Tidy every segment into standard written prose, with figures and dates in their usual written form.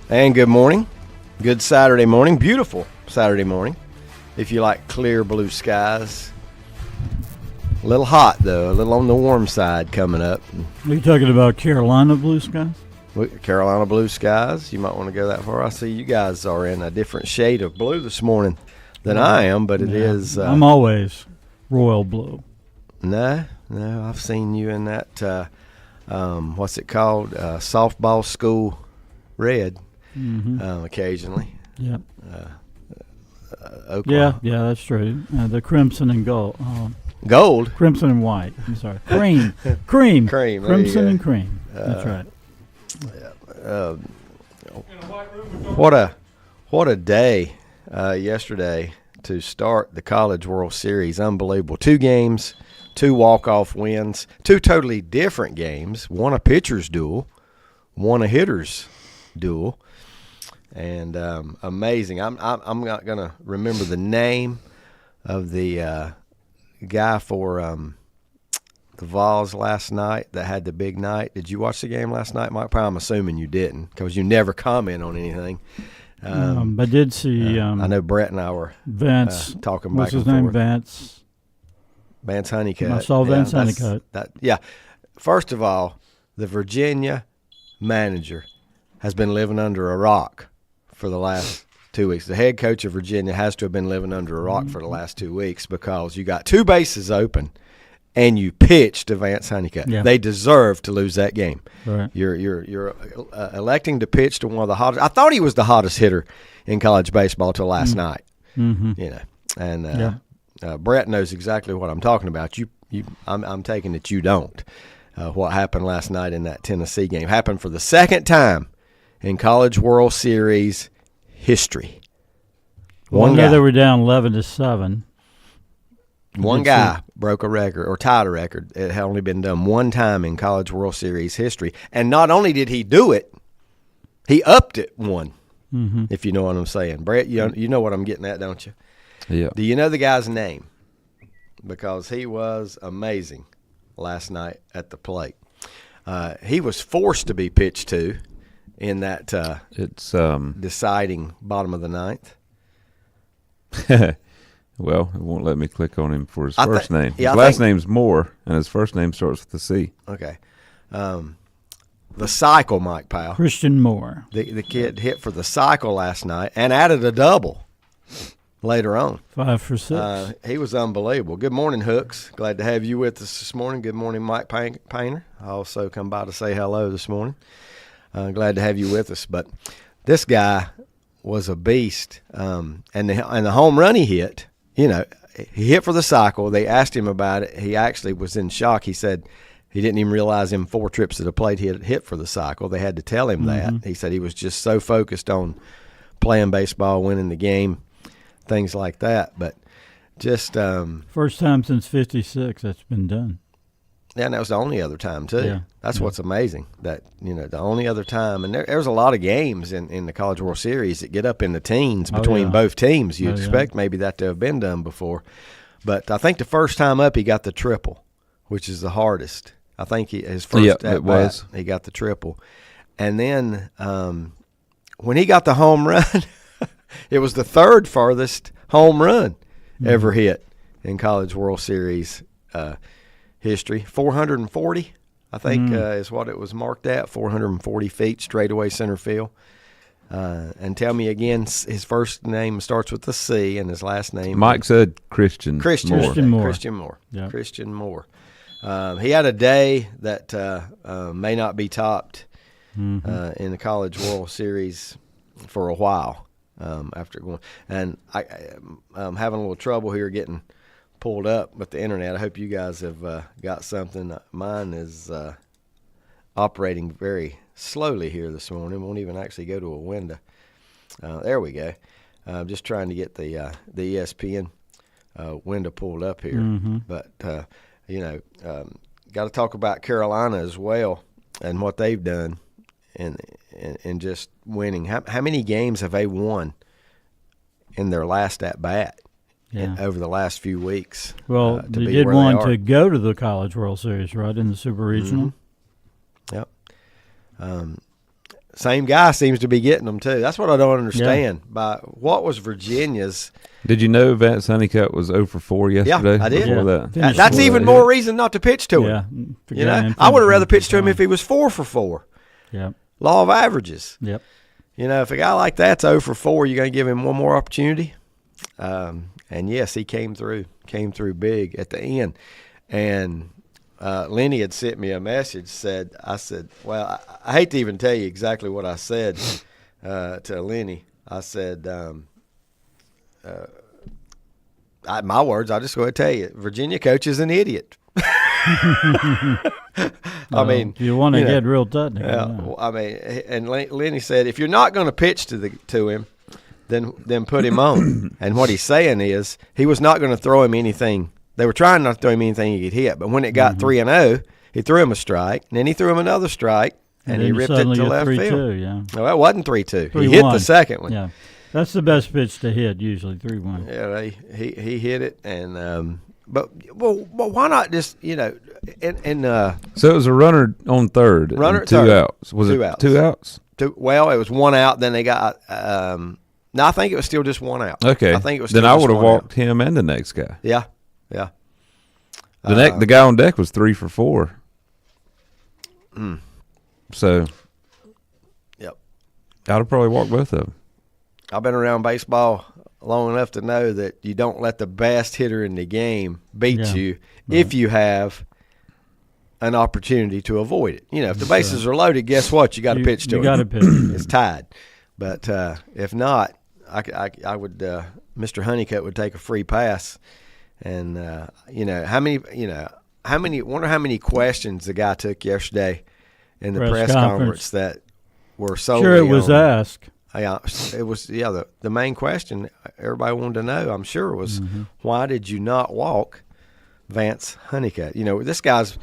And good morning. Good Saturday morning. Beautiful Saturday morning. If you like clear blue skies. A little hot, though. A little on the warm side coming up. Are you talking about Carolina blue skies? Carolina blue skies. You might want to go that far. I see you guys are in a different shade of blue this morning than I am, but it is. I'm always royal blue. No, I've seen you in that, what's it called? Softball school red. Occasionally. Yep. Oklahoma. Yeah, that's true. The crimson and gold. Gold? Crimson and white. I'm sorry. Cream. Crimson and cream. That's right. What a day yesterday to start the College World Series. Unbelievable. 2 games, 2 walk-off wins, 2 totally different games. One a pitcher's duel, one a hitter's duel. And amazing. I'm not going to remember the name of the guy for the Vols last night that had the big night. Did you watch the game last night, Mike? I'm assuming you didn't because you never comment on anything. I did see. I know Brett and I were Vance talking back what's his and name? forth. Vance Honeycutt. I saw Vance Honeycutt. First of all, the Virginia manager has been living under a rock for the last 2 weeks. The head coach of Virginia has to have been living under a rock for the last 2 weeks because you got 2 bases open and you pitched to Vance Honeycutt. Yeah. They deserve to lose that game. Right. You're electing to pitch to one of the hottest. I thought he was the hottest hitter in college baseball till last night. Mm-hmm. You know, and Brett knows exactly what I'm talking about. I'm taking it you don't. What happened last night in that Tennessee game happened for the second time in College World Series history. One guy. They were down 11-7. One guy broke a record or tied a record. It had only been done one time in College World Series history. And not only did he do it, he upped it one, if you know what I'm saying. Brett, you know what I'm getting at, don't you? Yeah. Do you know the guy's name? Because he was amazing last night at the plate. He was forced to be pitched to in that deciding bottom of the ninth. Well, it won't let me click on him for his first name. Yeah, his last name's Moore, and his first name starts with a C. Okay. The cycle, Mike Powell. Christian Moore. The kid hit for the cycle last night and added a double later on. 5 for 6. He was unbelievable. Good morning, Hooks. Glad to have you with us this morning. Good morning, Mike Painter. I also come by to say hello this morning. Glad to have you with us. But this guy was a beast. And the home run he hit, you know, he hit for the cycle. They asked him about it. He actually was in shock. He said he didn't even realize him 4 trips to the plate he had hit for the cycle. They had to tell him that. He said he was just so focused on playing baseball, winning the game, things like that. But just first time since '56 that's been done. Yeah, and that was the only other time, too. Yeah. That's what's amazing, that, you know, the only other time. And there's a lot of games in the College World Series that get up in the teens between both teams. You'd expect maybe that to have been done before. But I think the first time up he got the triple, which is the hardest. I think his first at bat, he got the triple. And then when he got the home run, it was the 3rd farthest home run ever hit in College World Series history. 440, I think, is what it was marked at. 440 feet, straightaway center field. And tell me again, his first name starts with a C, and his last name. Mike said Christian Moore. Christian Moore. Yeah. Christian Moore. He had a day that may not be topped in the College World Series for a while after going. And I'm having a little trouble here getting pulled up with the internet. I hope you guys have got something. Mine is operating very slowly here this morning. Won't even actually go to a window. There we go. Just trying to get the ESPN window pulled up here. But got to talk about Carolina as well and what they've done and just winning. How many games have they won in their last at bat? Yeah. Over the last few weeks. Well, they did one to go to the College World Series, right, in the Super Regional? Yep. same guy seems to be getting them too. That's what I don't understand. By what was Virginia's? Did you know Vance Honeycutt was 0 for 4 yesterday? Yeah, I did. That's even more reason not to pitch to him. I would have rather pitched to him if he was 4 for 4. Yeah. Law of averages. Yep. If a guy like that's 0 for 4, you're going to give him one more opportunity. And yes, he came through big at the end. And Lenny had sent me a message. I said, well, I hate to even tell you exactly what I said to Lenny. I said, my words, I'll just go ahead and tell you, Virginia coach is an idiot. You want to get real technical. And Lenny said, if you're not going to pitch to him, then put him on. And what he's saying is he was not going to throw him anything. They were trying not to throw him anything he could hit, but when it got 3-0, he threw him a strike, and then he threw him another strike, and he ripped it to left field. Yeah. No, it wasn't 3-2. He hit the second one. Yeah, that's the best pitch to hit, usually 3-1. Yeah, he hit it, and but why not just So it was a runner on third, and 2 outs. Was it 2 outs? Well, it was 1 out. Then they got. No, I think it was still just 1 out. Okay, I think it was. Then I would have walked him and the next guy. Yeah. The guy on deck was 3 for 4. So. Yep. I'd have probably walked both of them. I've been around baseball long enough to know that you don't let the best hitter in the game beat you if you have an opportunity to avoid it. If the bases are loaded, guess what? You got to pitch to it. You got to pitch. It's tied. But if not, I would. Mr. Honeycutt would take a free pass, and how many? Wonder how many questions the guy took yesterday in the press conference that were solely. Sure, it was asked. Yeah, it was. Yeah, the main question everybody wanted to know, I'm sure, was why did you not walk Vance Honeycutt? This guy's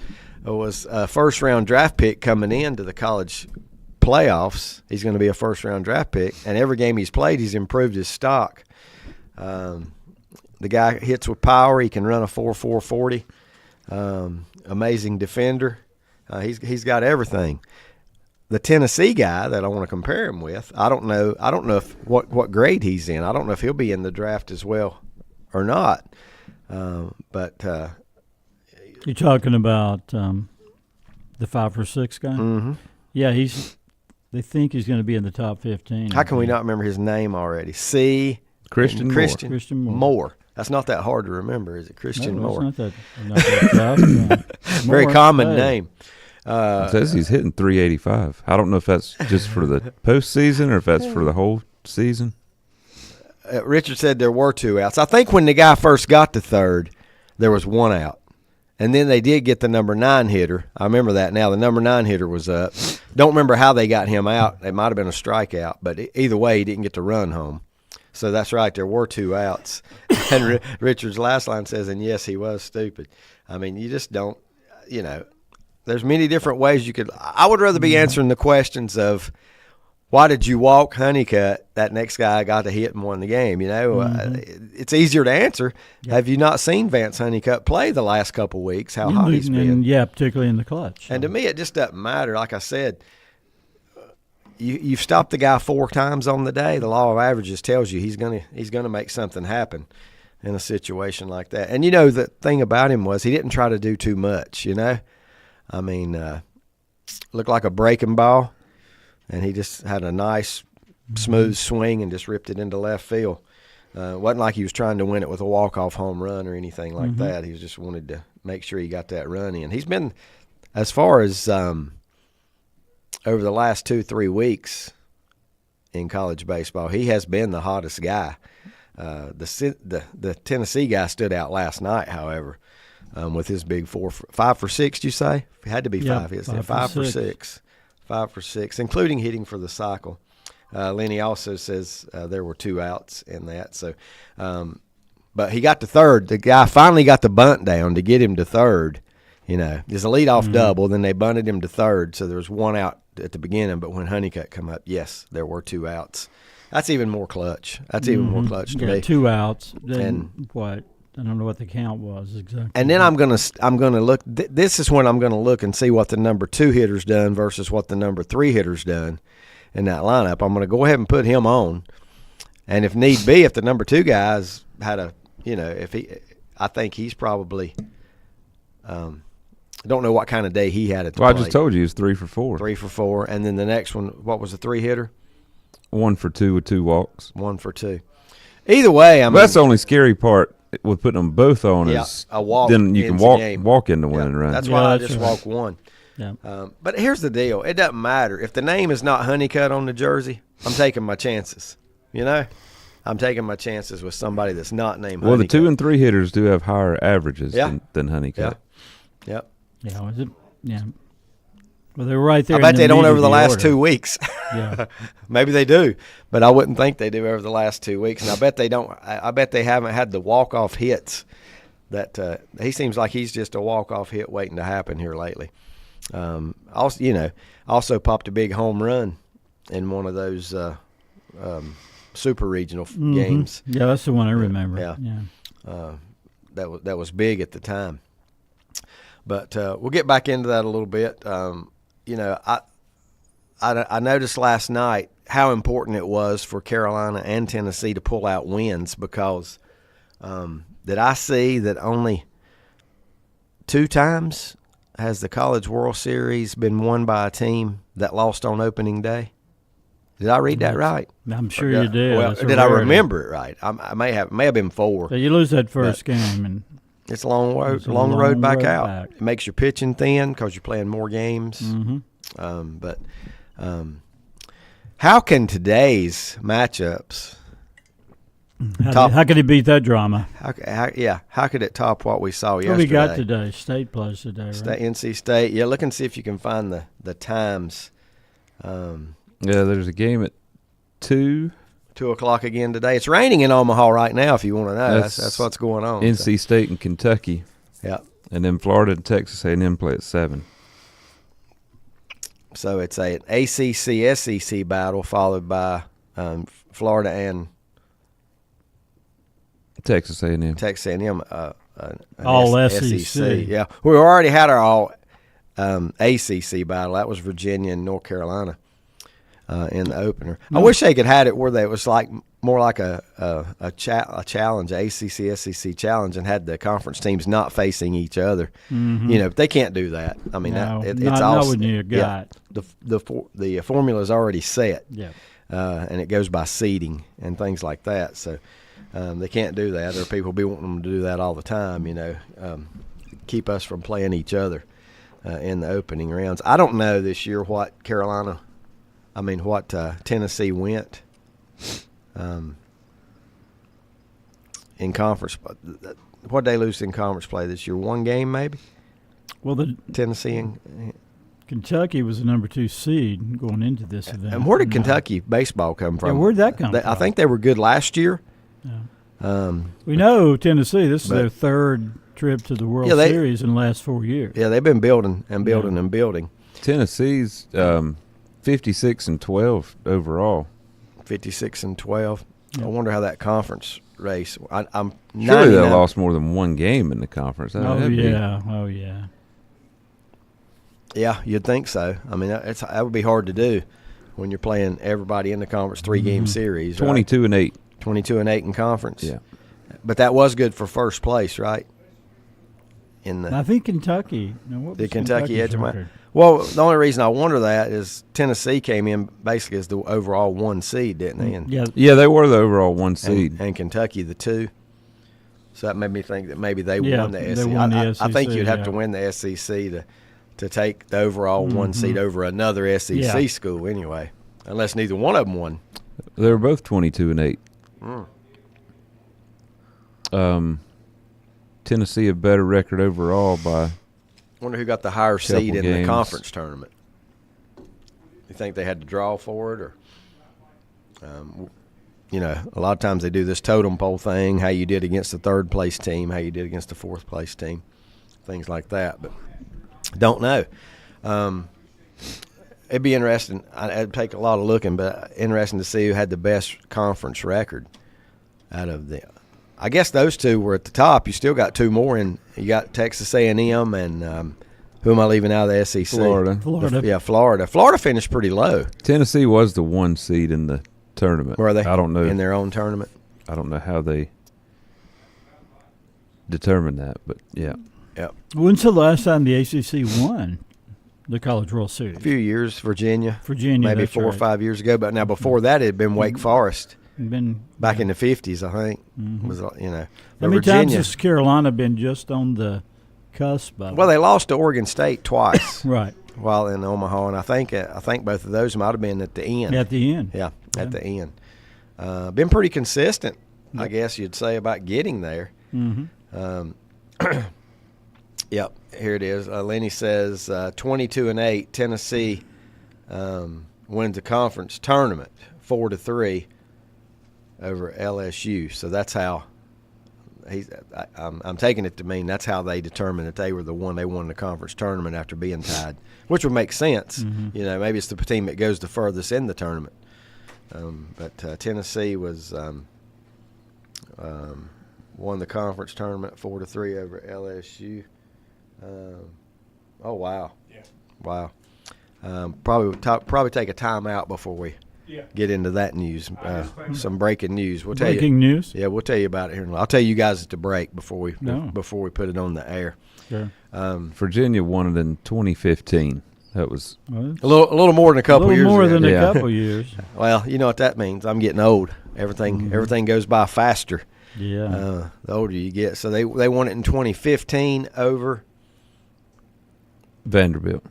was a first-round draft pick coming into the college playoffs. He's going to be a first-round draft pick, and every game he's played, he's improved his stock. The guy hits with power. He can run a 4.4 40. Amazing defender. He's got everything. The Tennessee guy that I want to compare him with, I don't know if what grade he's in. I don't know if he'll be in the draft as well or not. But you're talking about the 5 for 6 guy? Mm-hmm. Yeah, they think he's going to be in the top 15. How can we not remember his name already? Christian Moore. That's not that hard to remember, is it? Christian Moore. It's not that tough. Very common name. It says he's hitting 385. I don't know if that's just for the postseason or if that's for the whole season. Richard said there were 2 outs. I think when the guy first got to third, there was 1 out. And then they did get the number 9 hitter. I remember that now. The number 9 hitter was up. Don't remember how they got him out. It might have been a strikeout, but either way, he didn't get to run home. So that's right. There were 2 outs. And Richard's last line says, and yes, he was stupid. I mean, you just don't, there's many different ways you could. I would rather be answering the questions of why did you walk Honeycutt? That next guy got to hit and won the game. It's easier to answer. Yep. Have you not seen Vance Honeycutt play the last couple weeks? How hot he's been. Yeah, particularly in the clutch. And to me, it just doesn't matter. Like I said, you've stopped the guy 4 times on the day. The law of averages tells you he's gonna make something happen in a situation like that. And the thing about him was he didn't try to do too much. I mean, looked like a breaking ball, and he just had a nice, smooth swing and just ripped it into left field. It wasn't like he was trying to win it with a walk-off home run or anything like that. He just wanted to make sure he got that run in. He's been, as far as over the last 2-3 weeks in college baseball, he has been the hottest guy. The Tennessee guy stood out last night, however. With his big 5 for 6, did you say? It had to be 5, isn't it? 5 for 6. 5 for 6, including hitting for the cycle. Lenny also says there were 2 outs in that. So, but he got to third. The guy finally got the bunt down to get him to third. There's a leadoff double. Then they bunted him to third, so there was 1 out at the beginning. But when Honeycutt come up, yes, there were 2 outs. That's even more clutch. To me. 2 outs. Then what? I don't know what the count was exactly. And then I'm gonna look. This is when I'm gonna look and see what the number 2 hitter's done versus what the number 3 hitter's done, in that lineup. I'm going to go ahead and put him on, and if need be, if the number 2 guys had a, I think he's probably. I don't know what kind of day he had at the plate. I just told you he was 3 for 4. 3 for 4, and then the next one, what was the 3-hitter? 1 for 2 with 2 walks. 1 for 2. Either way, I mean, that's the only scary part with putting them both on is a walk. Then you can walk into winning run. That's why I just walk one. Yeah. But here's the deal: it doesn't matter if the name is not Honeycutt on the jersey. I'm taking my chances. I'm taking my chances with somebody that's not named. Well, Honeycutt. the 2 and 3 hitters do have higher averages than Honeycutt. Yeah. Yep. Yeah. Was it? Yeah. Well, they were right there. I bet they don't over the last order. 2 weeks. Yeah. Maybe they do, but I wouldn't think they do over the last 2 weeks. And I bet they don't. I bet they haven't had the walk-off hits. That he seems like he's just a walk-off hit waiting to happen here lately. Also popped a big home run in one of those super regional games. Yeah, that's the one I remember. Yeah. That was big at the time. But we'll get back into that a little bit. I noticed last night how important it was for Carolina and Tennessee to pull out wins because did I see that only 2 times has the College World Series been won by a team that lost on opening day? Did I read that right? I'm sure you did. Well, did I remember it right? I may have been 4. So you lose that first game, and it's a long road back out. It makes your pitching thin because you're playing more games. Mm-hmm. But how can today's matchups how could he beat that drama? How could it top what we saw yesterday? What we got today? State plays today, right? NC State. Yeah, look and see if you can find the times. Yeah, there's a game at 2. 2 o'clock again today. It's raining in Omaha right now. If you want to know, that's what's going on. NC State and Kentucky. Yeah, and then Florida and Texas A&M play at 7. So it's an ACC SEC battle followed by Florida and Texas A&M. Texas A&M. All SEC. Yeah, we already had our all ACC battle. That was Virginia and North Carolina in the opener. I wish they could had it where it was more like a challenge, ACC SEC challenge, and had the conference teams not facing each other. Mm-hmm. They can't do that. I mean, it's not when you got the formula is already set. Yeah. And it goes by seeding and things like that. So they can't do that. Or people be wanting them to do that all the time. Keep us from playing each other in the opening rounds. I don't know this year what Tennessee went in conference. What they lose in conference play this year? 1 game maybe. Well, the Tennessee and Kentucky was the number 2 seed going into this event. And where did Kentucky baseball come from? Yeah, where'd that come from? I think they were good last year. Yeah. We know Tennessee. This is their 3rd trip to the World Series in the last 4 years. Yeah, they've been building and building and building. Tennessee's 56-12 overall. 56-12. I wonder how that conference race. I'm surely they lost more than 1 game in the conference. Oh yeah. Yeah, you'd think so. I mean, that would be hard to do when you're playing everybody in the conference 3-game series. 22-8. 22-8 in conference. Yeah, but that was good for first place, right? I think Kentucky. Did Kentucky edge them out? Well, the only reason I wonder that is Tennessee came in basically as the overall 1 seed, didn't they? And, yeah, they were the overall 1 seed, and Kentucky the 2. So that made me think that maybe they won the SEC. I think you'd have to win the SEC to take the overall 1 seed over another SEC school anyway, unless neither one of them won. They were both 22-8. Tennessee a better record overall by. Wonder who got the higher seed in the conference tournament. You think they had to draw for it, or a lot of times they do this totem pole thing, how you did against the 3rd place team, how you did against the 4th place team, things like that. But don't know. It'd be interesting. It'd take a lot of looking, but interesting to see who had the best conference record out of the. I guess those 2 were at the top. You still got 2 more in. You got Texas A&M and Who am I leaving out of the SEC? Florida. Florida. Florida finished pretty low. Tennessee was the 1 seed in the tournament. Were they? I don't know. In their own tournament? I don't know how they determined that, but yeah. Yep. When's the last time the ACC won the College World Series? A few years, Virginia. Maybe 4 or 5 years ago. But now before that, it had been Wake Forest. Back in the 50s, I think. Was How many Virginia, times has Carolina been just on the cusp of Well, they lost to Oregon State twice. Right. While in Omaha, and I think both of those might have been at the end. At the end. Yeah, at the end. Been pretty consistent, I guess you'd say, about getting there. Mm-hmm. Yep, here it is. Lenny says 22-8. Tennessee wins the conference tournament 4-3 over LSU. So that's how I'm taking it to mean that's how they determined that they were the one. They won the conference tournament after being tied, which would make sense. Mm-hmm. You know, maybe it's the team that goes the furthest in the tournament. But Tennessee was won the conference tournament 4-3 over LSU. Oh wow! Yeah. Wow. Probably take a timeout before we get into that news. Some breaking news. We'll tell you. Breaking news? Yeah, we'll tell you about it here. I'll tell you guys at the break before we put it on the air. Sure. Virginia won it in 2015. That was a little more than a couple years. More ago. than a couple years. Well, you know what that means. I'm getting old. Everything goes by faster. Yeah. The older you get. So they won it in 2015 over Vanderbilt.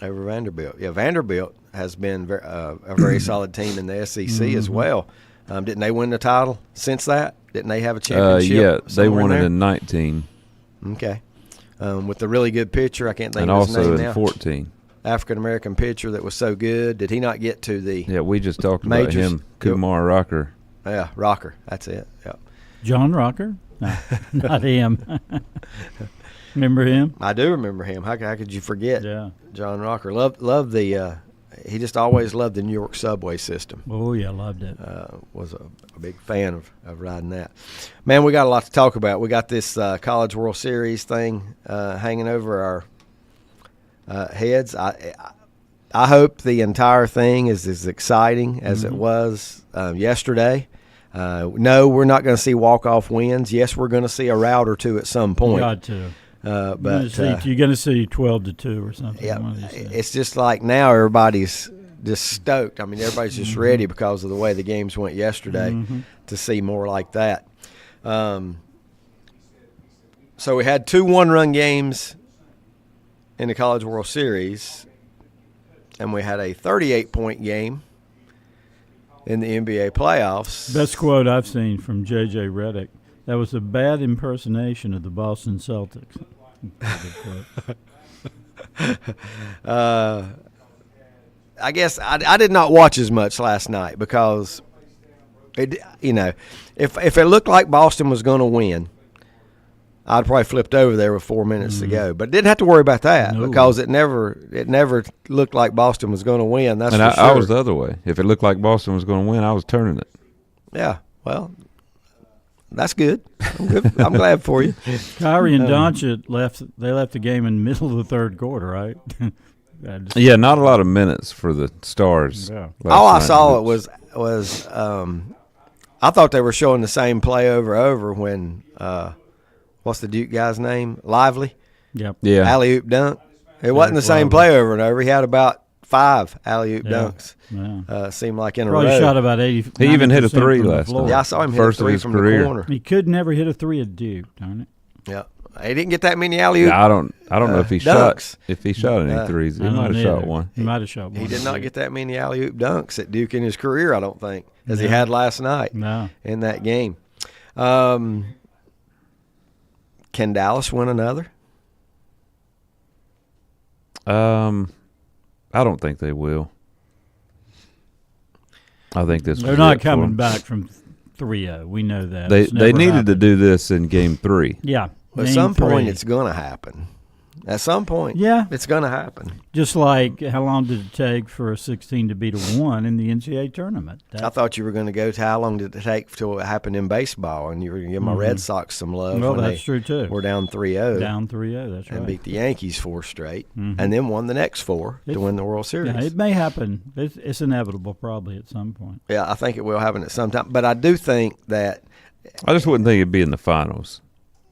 Yeah, Vanderbilt has been a very solid team in the SEC as well. Didn't they win the title since that? Didn't they have a championship? Yeah, they won it there? in 19. Okay. With the really good pitcher, I can't think and of his name also now. in 14. African-American pitcher that was so good. Did he not get to the Yeah, we just talked about majors? him, Kumar Rocker. Yeah, Rocker. That's it. Yeah. John Rocker? No, not him. Remember him? I do remember him. How could you forget? Yeah. John Rocker. Loved the he just always loved the New York subway system. Oh, yeah, loved it. Was a big fan of riding that. Man, we got a lot to talk about. We got this College World Series thing hanging over our heads. I hope the entire thing is as exciting as it was yesterday. No, we're not going to see walk-off wins. Yes, we're going to see a rout or two at some point. Got to. But you're going to see 12-2 or something. Yeah, it's just like now everybody's just stoked. I mean, everybody's just ready because of the way the games went yesterday to see more like that. So we had 2 one-run games in the College World Series, and we had a 38-point game in the NBA playoffs. Best quote I've seen from J.J. Redick. That was a bad impersonation of the Boston Celtics. I guess I did not watch as much last night because, if it looked like Boston was going to win, I'd probably flipped over there with 4 minutes to go. But didn't have to worry about that because it never looked like Boston was going to win. That's for sure. I was the other way. If it looked like Boston was going to win, I was turning it. Yeah, well, that's good. I'm glad for you. Kyrie and Doncic left the game in the middle of the third quarter, right? Yeah, not a lot of minutes for the Stars. Yeah. All I saw was I thought they were showing the same play over when what's the Duke guy's name? Lively. Yep. Yeah. Alley-oop dunk. It wasn't the same play over and over. He had about 5 alley-oop dunks. Yeah. Seemed like in Probably a row. shot about 80. He even hit a 3 last night. Yeah, I saw him hit First a of 3 his from career. the corner. He could never hit a 3 at Duke, darn it. Yeah. He didn't get that many alley-oop. Yeah, I don't know if he dunks. shot any threes. He might have shot one. He might have shot one. He did not get that many alley-oop dunks at Duke in his career, I don't think, as he had last night in that game. Can Dallas win another? I don't think they will. I think this. They're not coming back from 3-0. We know that. They needed to do this in Game 3. Yeah. At some point, it's going to happen. At some point, it's going to happen. Just like how long did it take for a 16 to beat a 1 in the NCAA tournament? I thought you were going to go to how long did it take till it happened in baseball, and you were going to give my Red Sox some love. Well, that's true, too. We're down 3-0. Down 3-0, that's right. And beat the Yankees 4 straight, and then won the next 4 to win the World Series. Yeah, it may happen. It's inevitable probably at some point. Yeah, I think it will happen at some time. But I do think that – I just wouldn't think it'd be in the finals.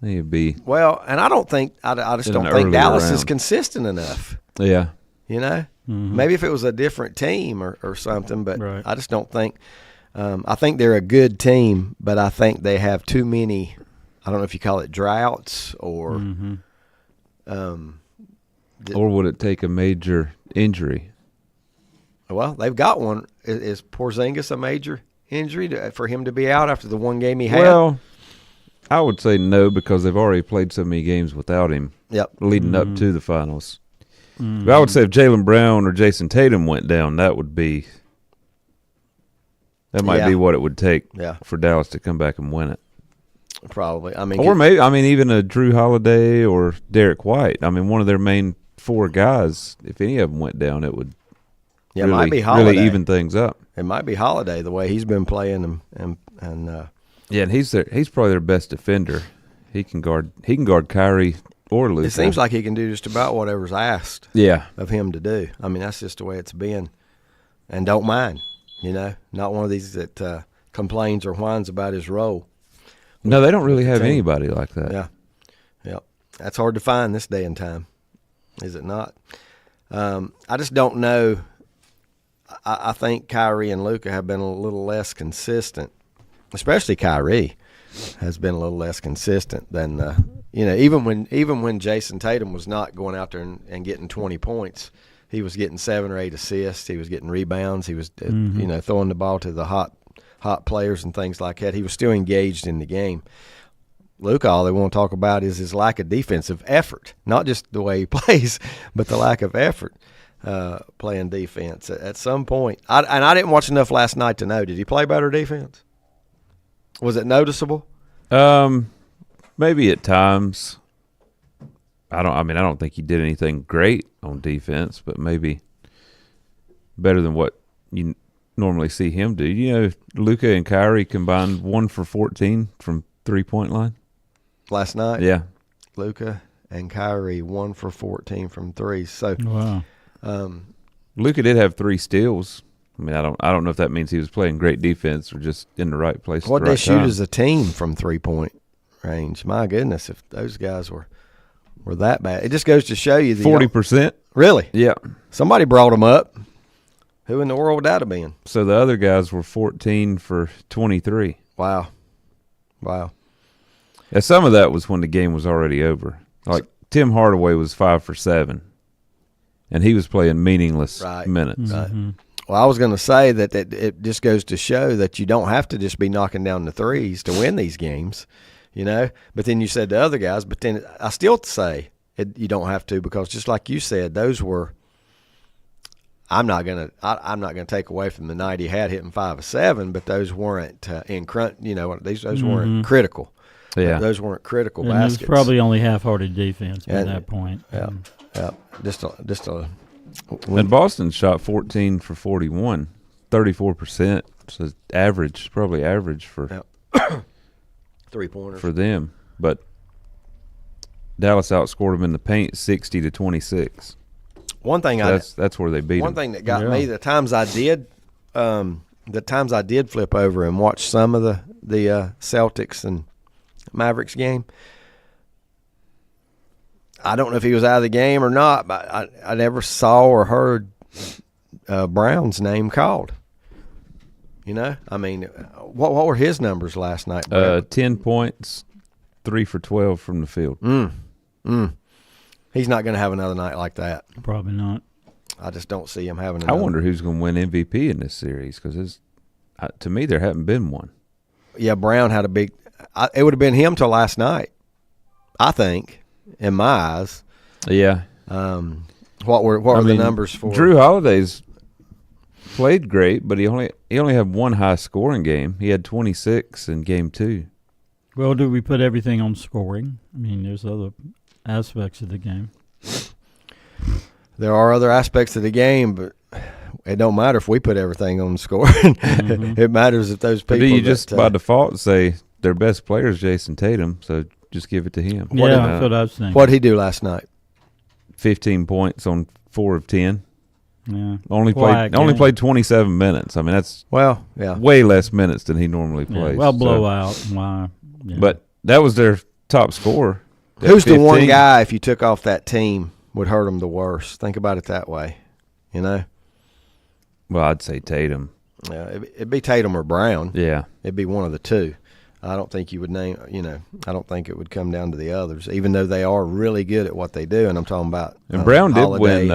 It'd be and I don't think I just don't think Dallas is consistent enough. Yeah, maybe if it was a different team or something, but I just don't think. I think they're a good team, but I think they have too many. I don't know if you call it droughts or. Or would it take a major injury? Well, they've got one. Is Porzingis a major injury for him to be out after the one game he had? Well, I would say no because they've already played so many games without him leading up to the finals. But I would say if Jaylen Brown or Jason Tatum went down, that might be what it would take for Dallas to come back and win it. Probably. Maybe even a Drew Holiday or Derek White. I mean, one of their main 4 guys, if any of them went down, it would it might be Holiday. Really even things up. It might be Holiday the way he's been playing and yeah, and he's probably their best defender. He can guard Kyrie or Luka. It seems like he can do just about whatever's asked of him to do. I mean, that's just the way it's been. And don't mind, not one of these that complains or whines about his role. No, they don't really have anybody like that. Yeah. That's hard to find this day and time, is it not? I just don't know. I think Kyrie and Luka have been a little less consistent. Especially Kyrie has been a little less consistent than even when Jason Tatum was not going out there and getting 20 points, he was getting 7 or 8 assists. He was getting rebounds. He was throwing the ball to the hot players and things like that. He was still engaged in the game. Luka, all they want to talk about is his lack of defensive effort, not just the way he plays, but the lack of effort playing defense. At some point, I didn't watch enough last night to know. Did he play better defense? Was it noticeable? Maybe at times. I don't think he did anything great on defense, but maybe better than what you normally see him do. Luka and Kyrie combined 1 for 14 from 3-point line last night. Yeah, Luka and Kyrie 1 for 14 from 3. So wow. Luka did have 3 steals. I mean, I don't know if that means he was playing great defense or just in the right place. What at the right they shoot time. as a team from 3-point range. My goodness, if those guys were that bad, it just goes to show you 40%. Really? Yeah. Somebody brought them up. Who in the world would that have been? So the other guys were 14 for 23. Wow. And some of that was when the game was already over. Like Tim Hardaway was 5 for 7, and he was playing meaningless minutes. Mm-hmm. Well, I was going to say that it just goes to show that you don't have to just be knocking down the threes to win these games, But then you said the other guys, but then I still say you don't have to because just like you said, those were. I'm not gonna take away from the night he had hitting 5 of 7, but those weren't in crunch. Those weren't critical. Yeah, those weren't critical and baskets. It was probably only half-hearted defense at that point. Yeah, just a. And Boston shot 14 for 41, 34%. So probably average for 3-pointers for them. But Dallas outscored them in the paint 60-26. One thing that's where they beat them. One thing that got me the times I did flip over and watch some of the Celtics and Mavericks game. I don't know if he was out of the game or not, but I never saw or heard Brown's name called. I mean, what were his numbers last night? 10 points, 3 for 12 from the field. He's not going to have another night like that. Probably not. I just don't see him having another. I wonder who's going to win MVP in this series because to me there hadn't been one. Yeah, Brown had a big – it would have been him till last night, I think, in my eyes. Yeah. What were the numbers for? Drew Holiday's played great, but he only had one high-scoring game. He had 26 in Game 2. Well, do we put everything on scoring? I mean, there's other aspects of the game. there are other aspects of the game, but it don't matter if we put everything on the score. Mm-hmm. It matters if those people. But do you just by default say their best player is Jason Tatum, so just give it to him? Yeah, that's what I was thinking. What did he do last night? 15 points on 4 of 10. Yeah. Only played 27 minutes. I mean, that's way less minutes than he normally plays. Well, blowout. Why? Yeah. But that was their top scorer. Who's 15? The one guy, if you took off that team, would hurt them the worst? Think about it that way, you know? Well, I'd say Tatum. Yeah, it'd be Tatum or Brown. Yeah. It'd be one of the two. I don't think you would name, I don't think it would come down to the others, even though they are really good at what they do, and I'm talking about And Brown did win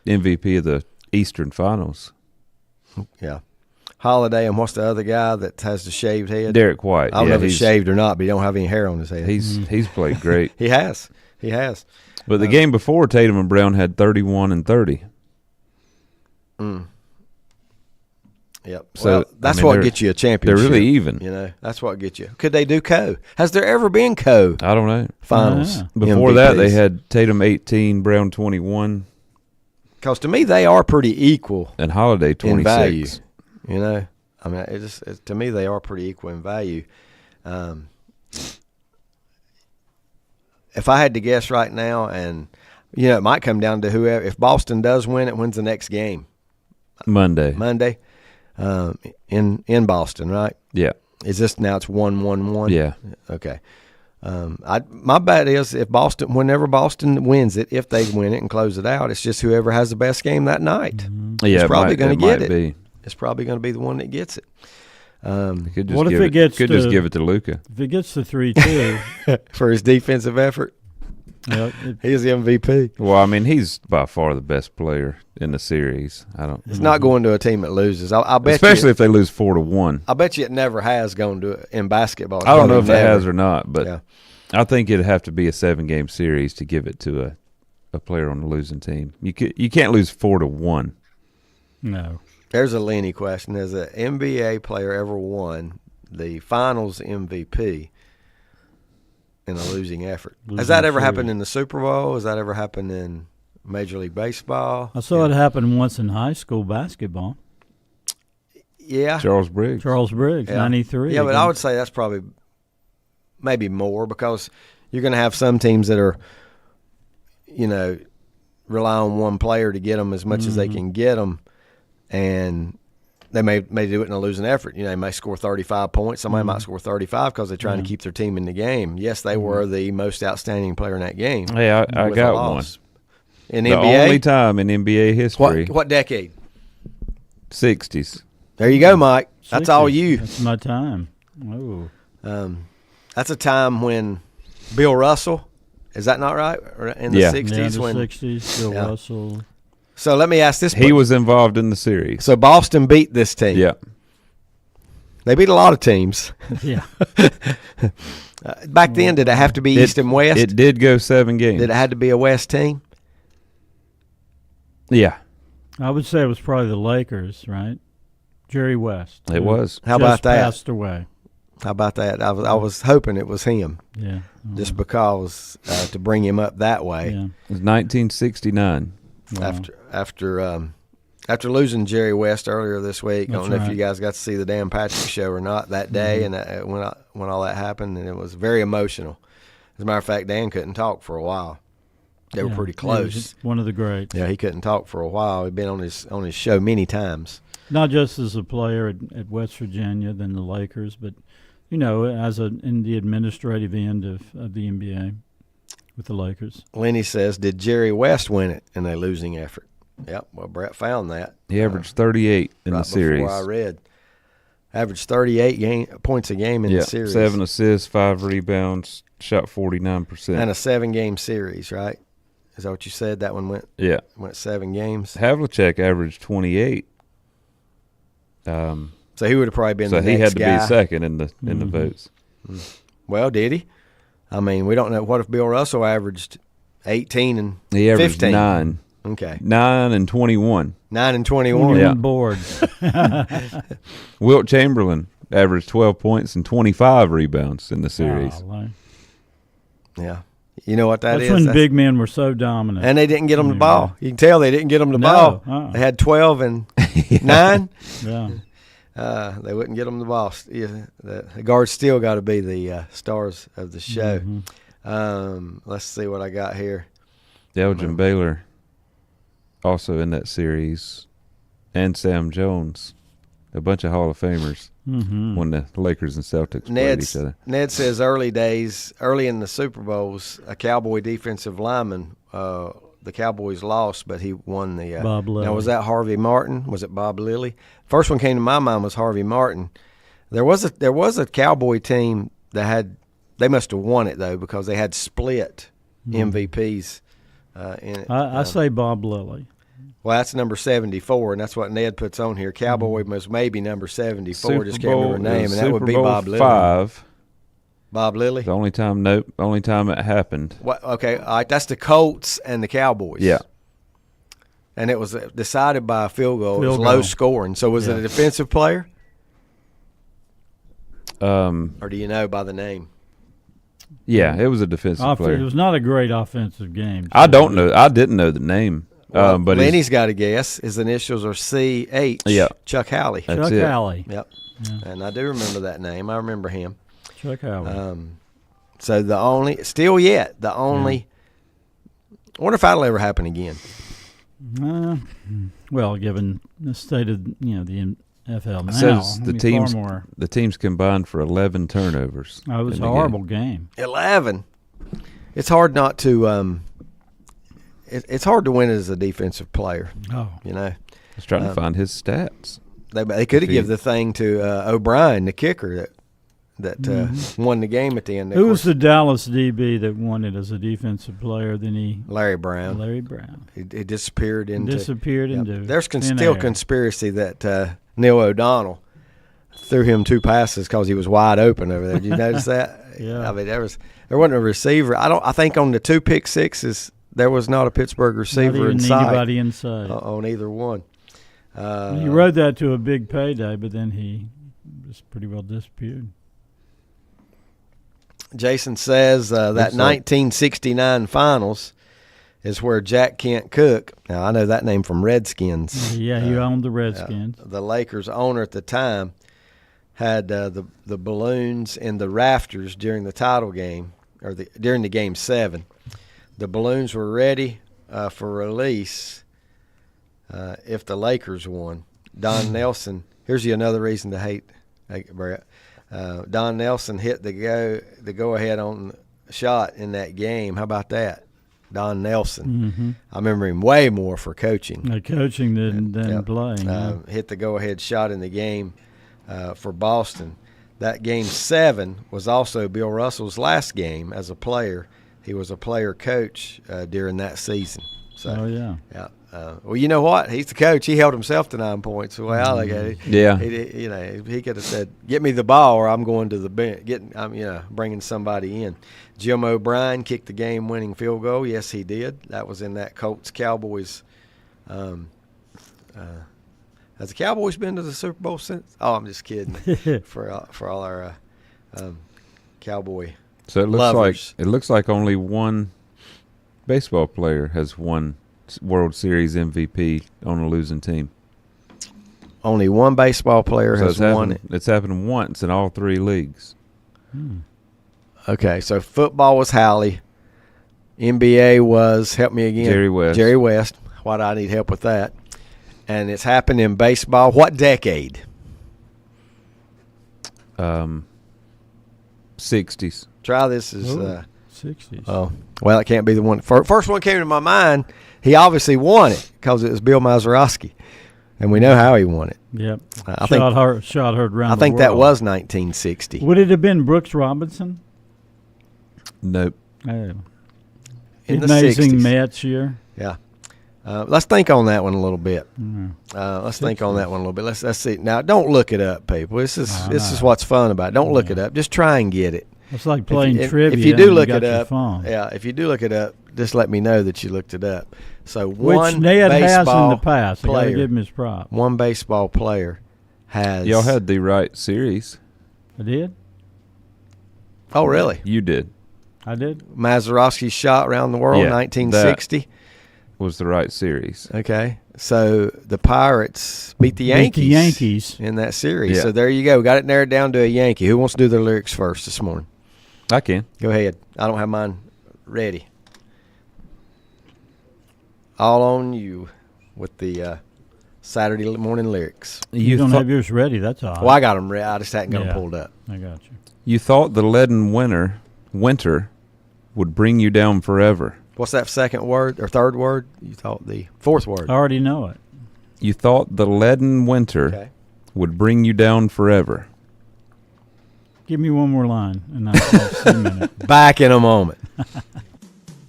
MVP of the Eastern Finals. Yeah. Holiday, and what's the other guy that has the shaved head? Derek White. I don't know if he's shaved or not, but he don't have any hair on his head. He's played great. He has. But the game before, Tatum and Brown had 31 and 30. Yep. So that's what gets you a championship. They're really even. You know, that's what gets you. Could they do co? Has there ever been co? I don't know. Finals. Before MVPs. That, they had Tatum 18, Brown 21. Because to me, they are pretty equal. And Holiday 26. In value. You know, I mean, to me, they are pretty equal in value. If I had to guess right now, and it might come down to whoever. If Boston does win, it wins the next game. Monday. In Boston, right? Yeah. Is this now? It's 1-1-1. Yeah. Okay. My bet is whenever Boston wins it, if they win it and close it out, it's just whoever has the best game that night. Mm-hmm. Yeah, it's probably going to get it. Be. It's probably going to be the one that gets it. What if it gets? Could just give it to Luka. If it gets to 3-2 for his defensive effort. Yep, he's the MVP. Well, I mean, he's by far the best player in the series. It's not going to a team that loses. I bet, especially if they lose 4-1. I bet you it never has gone to in basketball. I don't know if it has or not, but I think it'd have to be a 7-game series to give it to a player on the losing team. You can't lose 4-1. No. There's a Lenny question. Has an NBA player ever won the Finals MVP in a losing effort? Has that ever happened in the Super Bowl? Has that ever happened in Major League Baseball? I saw it happen once in high school basketball. Yeah. Charles Briggs, 93. Yeah, but I would say that's probably maybe more, because you're going to have some teams that are, rely on one player to get them as much as they can get them, and they may do it in a losing effort. They may score 35 points. Somebody might score 35 because they're trying to keep their team in the game. Yes, they were the most outstanding player in that game. Hey, I got one. In the NBA? Only time in NBA history. What decade? 60s. There you go, Mike. That's 60s. all you. That's my time. Oh. That's a time when Bill Russell, is that not right? In the 60s? Yeah, the 60s, Bill Russell. So let me ask this. He was involved in the series. So Boston beat this team. Yeah. They beat a lot of teams. Yeah. Back then, did it have to be East and West? It did go 7 games. Did it have to be a West team? Yeah. I would say it was probably the Lakers, right? Jerry West. It was. How about that? Passed away. How about that? I was hoping it was him. Yeah. Just because to bring him up that way. Yeah. It was 1969. Wow. After losing Jerry West earlier this week, I don't know if you guys got to see the Dan Patrick show or not that day, and when all that happened, and it was very emotional. As a matter of fact, Dan couldn't talk for a while. They were pretty close. One of the greats. Yeah, he couldn't talk for a while. He'd been on his show many times. Not just as a player at West Virginia, then the Lakers, but as in the administrative end of the NBA with the Lakers. Lenny says, did Jerry West win it in a losing effort? Yep, well, Brett found that. He averaged 38 in the series. Before I read. Averaged 38 points a game in the series. 7 assists, 5 rebounds, shot 49%. And a 7-game series, right? Is that what you said? That one went 7 games? Havlicek averaged 28. So he would have probably been the next guy. So he had to be second in the votes. Well, did he? I mean, we don't know. What if Bill Russell averaged 18 and 15? He averaged 9. Okay. 9 and 21. 9 and 21. Yeah. Boards. Wilt Chamberlain averaged 12 points and 25 rebounds in the series. Oh, yeah. You know what That's when big men were so dominant. And they didn't get them the ball. You can tell they didn't get them the ball. They had 12 and 9. Yeah. They wouldn't get them the ball. Yeah, the guards still got to be the stars of the show. Let's see what I got here. Elgin Baylor also in that series, and Sam Jones, a bunch of Hall of Famers when the Lakers and Celtics played each other. Ned says early in the Super Bowls, a Cowboy defensive lineman, the Cowboys lost, but he won the Bob Lilly. Now, was that Harvey Martin? Was it Bob Lilly? First one came to my mind was Harvey Martin. There was a Cowboy team that they must have won it though because they had split MVPs in it. I say Bob Lilly. Well, that's number 74, and that's what Ned puts on here. Cowboy was maybe number 74. Just can't remember her name, and that would be Bob Lilly. 5. Bob Lilly. The only time it happened. What? Okay, all right. That's the Colts and the Cowboys. Yeah. And it was decided by a field goal. It was low scoring. So was it a defensive player? Or do you know by the name? Yeah, it was a defensive player. It was not a great offensive game. I don't know. I didn't know the name. Well, but Lenny's got to guess. His initials are C.H. Yeah. Chuck Howley. That's Chuck Howley. Yep. Yeah. And I do remember that name. I remember him. Chuck Howley. So the only I wonder if that'll ever happen again. Well, given the state of the NFL now, says the teams combined for 11 turnovers. It was a horrible game. 11. It's hard not to. It's hard to win as a defensive player. Oh, I was trying to find his stats. They could have given the thing to O'Brien, the kicker that won the game at the end. Who was the Dallas DB that won it as a defensive player? Then Larry Brown. He disappeared into. There's still conspiracy that Neil O'Donnell threw him 2 passes because he was wide open over there. Did you notice that? Yeah. I mean, there wasn't a receiver. I think on the 2 pick sixes there was not a Pittsburgh receiver inside. Anybody inside on either one. He rode that to a big payday, but then he just pretty well disappeared. Jason says that 1969 finals is where Jack Kent Cooke, now I know that name from Redskins. Yeah, he owned the Redskins. The Lakers owner at the time had the balloons in the rafters during the title game, or during the game 7. The balloons were ready for release if the Lakers won. Don Nelson, here's another reason to hate Brett. Don Nelson hit the go ahead on shot in that game. How about that? Don Nelson. I remember him way more for coaching. Coaching than playing. Hit the go ahead shot in the game for Boston. That game 7 was also Bill Russell's last game as a player. He was a player coach during that season. So, yeah. Well, you know what? He's the coach. He held himself to 9 points. The way I look at it. Yeah. He could have said, "Get me the ball, or I'm going to the bench. I'm bringing somebody in." Jim O'Brien kicked the game-winning field goal. Yes, he did. That was in that Colts-Cowboys. Has the Cowboys been to the Super Bowl since? Oh, I'm just kidding. for all our Cowboy. So it looks like only one baseball player has won World Series MVP on a losing team. Only one baseball player has won it. It's happened once in all 3 leagues. Okay, so football was Howley. NBA was, help me again. Jerry West. Why do I need help with that? And it's happened in baseball. What decade? 60s. Try this as 60s. Oh, well, it can't be the one. First one came to my mind. He obviously won it because it was Bill Mazeroski, and we know how he won it. Yep. I shot heard around. I think that was 1960. Would it have been Brooks Robinson? Nope. Oh. In the amazing 60s. Mets year. Yeah. Let's think on that one a little bit. Mm-hmm. Think on that one a little bit. Let's see. Now, don't look it up, people. This is what's fun about it. Don't look it up. Just try and get it. It's like playing trivia. If you do look it up, if you do look it up, just let me know that you looked it up. So which Ned has in the past. I gotta give him his prop. One baseball player has. Y'all had the right series. I did. Oh, really? You did. I did. Mazeroski's shot around the world, Yeah, 1960. Was the right series. Okay, so the Pirates beat the Yankees. In that series. Yeah. So there you go. Got it narrowed down to a Yankee. Who wants to do their lyrics first this morning? I can. Go ahead. I don't have mine ready. All on you with the Saturday morning lyrics. You don't have yours ready, that's all. Well, I got them ready. I just hadn't got them pulled up. I got you. You thought the leaden winter would bring you down forever. What's that second word or third word? You thought the fourth word. I already know it. You thought the leaden winter would bring you down forever. Give me one more line, and I'll see a minute. Back in a moment.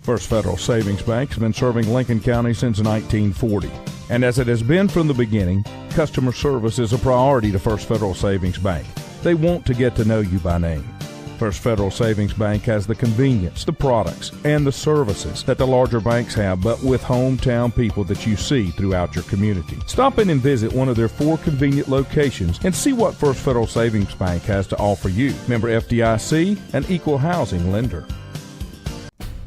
First Federal Savings Bank has been serving Lincoln County since 1940. And as it has been from the beginning, customer service is a priority to First Federal Savings Bank. They want to get to know you by name. First Federal Savings Bank has the convenience, the products, and the services that the larger banks have, but with hometown people that you see throughout your community. Stop in and visit one of their 4 convenient locations and see what First Federal Savings Bank has to offer you. Member FDIC, an equal housing lender.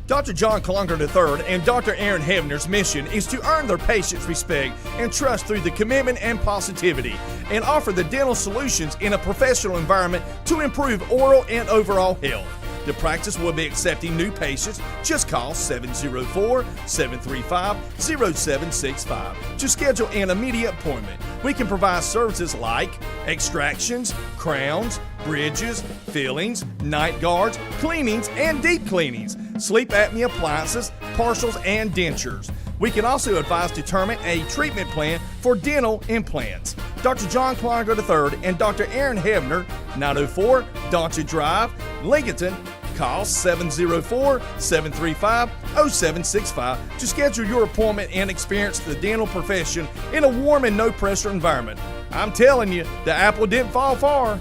Dr. John Klunger III and Dr. Aaron Hebner's mission is to earn their patients' respect and trust through the commitment and positivity, and offer the dental solutions in a professional environment to improve oral and overall health. The practice will be accepting new patients. Just call 704-735-0765 to schedule an immediate appointment. We can provide services like extractions, crowns, bridges, fillings, night guards, cleanings, and deep cleanings, sleep apnea appliances, partials, and dentures. We can also advise determine a treatment plan for dental implants. Dr. John Klunger III and Dr. Aaron Hebner, 904 Doncha Drive, Lincoln. Call 704-735-0765 to schedule your appointment and experience the dental profession in a warm and no-pressure environment. I'm telling you, the apple didn't fall far.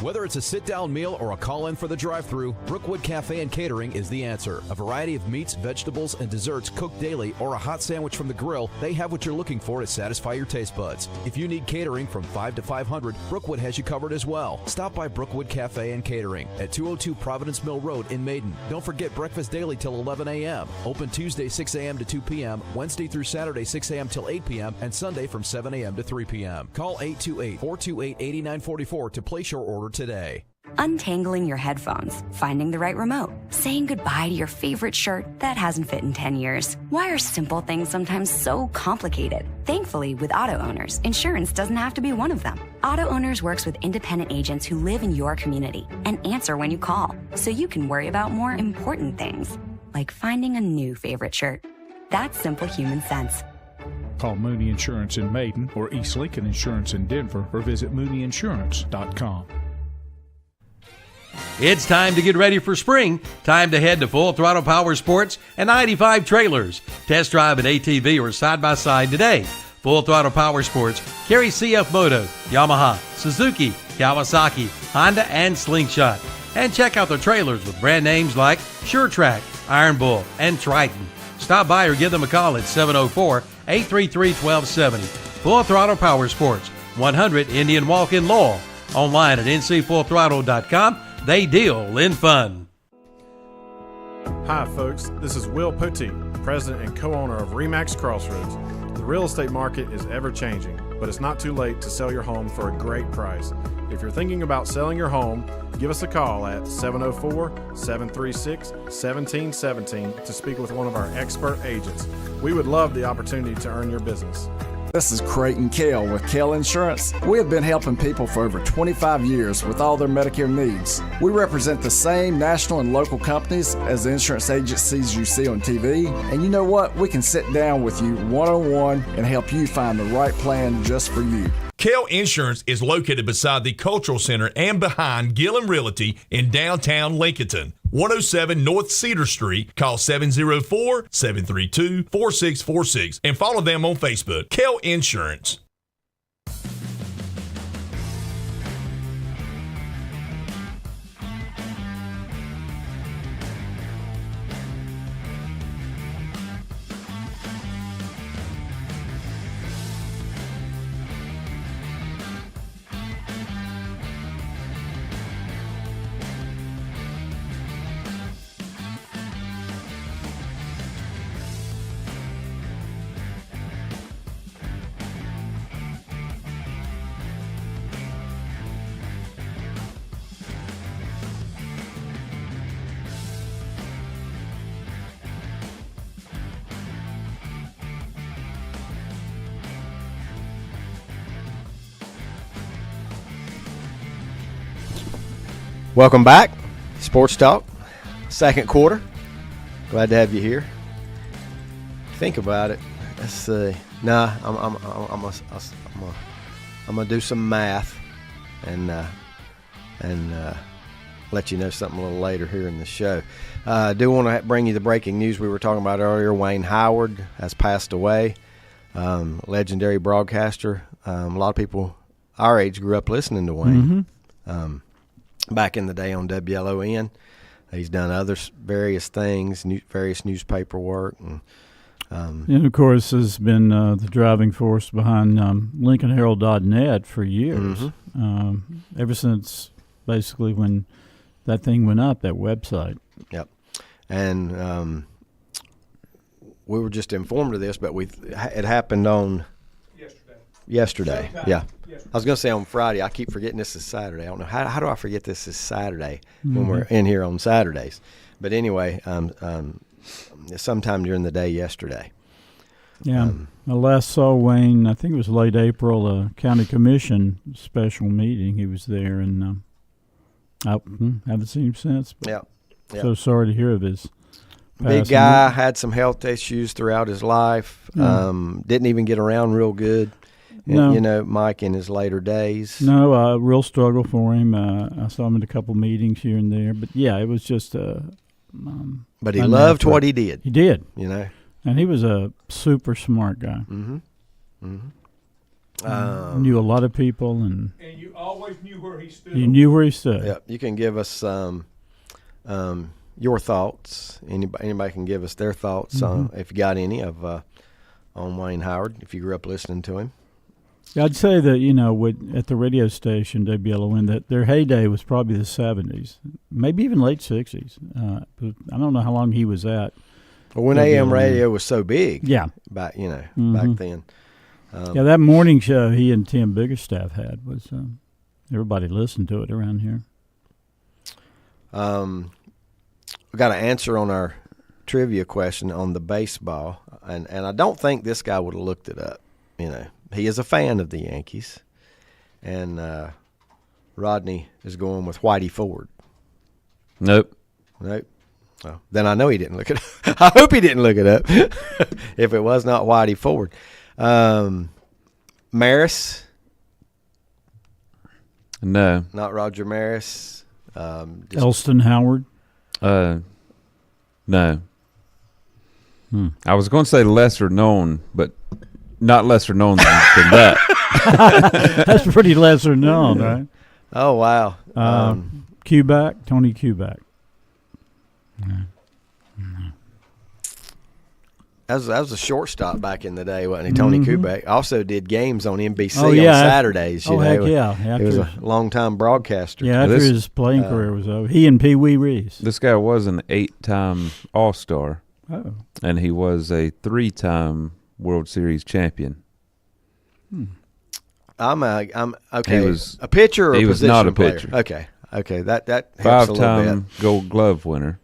Whether it's a sit-down meal or a call-in for the drive-thru, Brookwood Cafe and Catering is the answer. A variety of meats, vegetables, and desserts cooked daily, or a hot sandwich from the grill, they have what you're looking for to satisfy your taste buds. If you need catering from 5 to 500, Brookwood has you covered as well. Stop by Brookwood Cafe and Catering at 202 Providence Mill Road in Maiden. Don't forget breakfast daily till 11 a.m. Open Tuesday 6 a.m. to 2 p.m., Wednesday through Saturday 6 a.m. till 8 p.m., and Sunday from 7 a.m. to 3 p.m. Call 828-428-8944 to place your order today. Untangling your headphones, finding the right remote, saying goodbye to your favorite shirt that hasn't fit in 10 years. Why are simple things sometimes so complicated? Thankfully, with Auto Owners, insurance doesn't have to be one of them. Auto Owners works with independent agents who live in your community and answer when you call, so you can worry about more important things, like finding a new favorite shirt. That's simple human sense. Call Mooney Insurance in Maiden or East Lincoln Insurance in Denver or visit mooneyinsurance.com. It's time to get ready for spring. Time to head to Full Throttle Power Sports and 95 Trailers. Test drive an ATV or side-by-side today. Full Throttle Power Sports carries CF Moto, Yamaha, Suzuki, Kawasaki, Honda, and Slingshot. And check out their trailers with brand names like SureTrack, Iron Bull, and Triton. Stop by or give them a call at 704-833-1270. Full Throttle Power Sports, 100 Indian Walk in Lowell. Online at ncfullthrottle.com. They deal in fun. Hi, folks. This is Will Poteet, president and co-owner of RE/MAX Crossroads. The real estate market is ever-changing, but it's not too late to sell your home for a great price. If you're thinking about selling your home, give us a call at 704-736-1717 to speak with one of our expert agents. We would love the opportunity to earn your business. This is Creighton Kell with Kell Insurance. We have been helping people for over 25 years with all their Medicare needs. We represent the same national and local companies as the insurance agencies you see on TV. And you know what? We can sit down with you one-on-one and help you find the right plan just for you. Kell Insurance is located beside the Cultural Center and behind Gillum Realty in downtown Lincoln. 107 North Cedar Street. Call 704-732-4646 and follow them on Facebook. Kell Insurance. Welcome back, Sports Talk, second quarter. Glad to have you here. Think about it. Let's see. Nah, I'm gonna do some math and let you know something a little later here in the show. I do want to bring you the breaking news we were talking about earlier. Wayne Howard has passed away. Legendary broadcaster. A lot of people our age grew up listening to Wayne. Back in the day on WLON. He's done other various things, various newspaper work. And, of course, has been the driving force behind LincolnHerald.net for years, ever since basically when that thing went up, that website. Yep. And we were just informed of this, but it happened on yesterday. Yeah. I was going to say on Friday. I keep forgetting this is Saturday. I don't know. How do I forget this is Saturday when we're in here on Saturdays? But anyway, sometime during the day yesterday. Yeah. I last saw Wayne, I think it was late April, a county commission special meeting. He was there, and I haven't seen him since. Yeah. So sorry to hear of his passing. Big guy, had some health issues throughout his life. Didn't even get around real good. No. You know, Mike in his later days. No, real struggle for him. I saw him in a couple meetings here and there. But, yeah, it was just but he loved what he did. He did. You know. And he was a super smart guy. Knew a lot of people. And you always knew where he stood. You knew where he stood. Yeah, you can give us your thoughts. Anybody can give us their thoughts on, if you got any, on Wayne Howard, if you grew up listening to him. I'd say that, at the radio station, WLON, that their heyday was probably the 70s, maybe even late 60s. I don't know how long he was at. Well, when AM radio was so big. Yeah. Back then. That morning show he and Tim Biggerstaff had was, everybody listened to it around here. We got an answer on our trivia question on the baseball, and I don't think this guy would have looked it up, He is a fan of the Yankees, and Rodney is going with Whitey Ford. Nope. Oh, then I know he didn't look it up. I hope he didn't look it up if it was not Whitey Ford. Maris? No. Not Roger Maris. Elston Howard? No. I was going to say lesser known, but not lesser known than that. That's pretty lesser known, right? Oh, wow. Kubak, Tony Kubak. That was a shortstop back in the day, wasn't he? Tony Kubak also did games on NBC on Saturdays. Heck yeah. He was a long-time broadcaster. Yeah, after his playing career was over. He and Pee Wee Reese. This guy was an 8-time All-Star. Oh. And he was a 3-time World Series champion. I'm okay. He was a pitcher or a he was position not a player? pitcher. Okay. That helps a little bit. 5-time Gold Glove winner.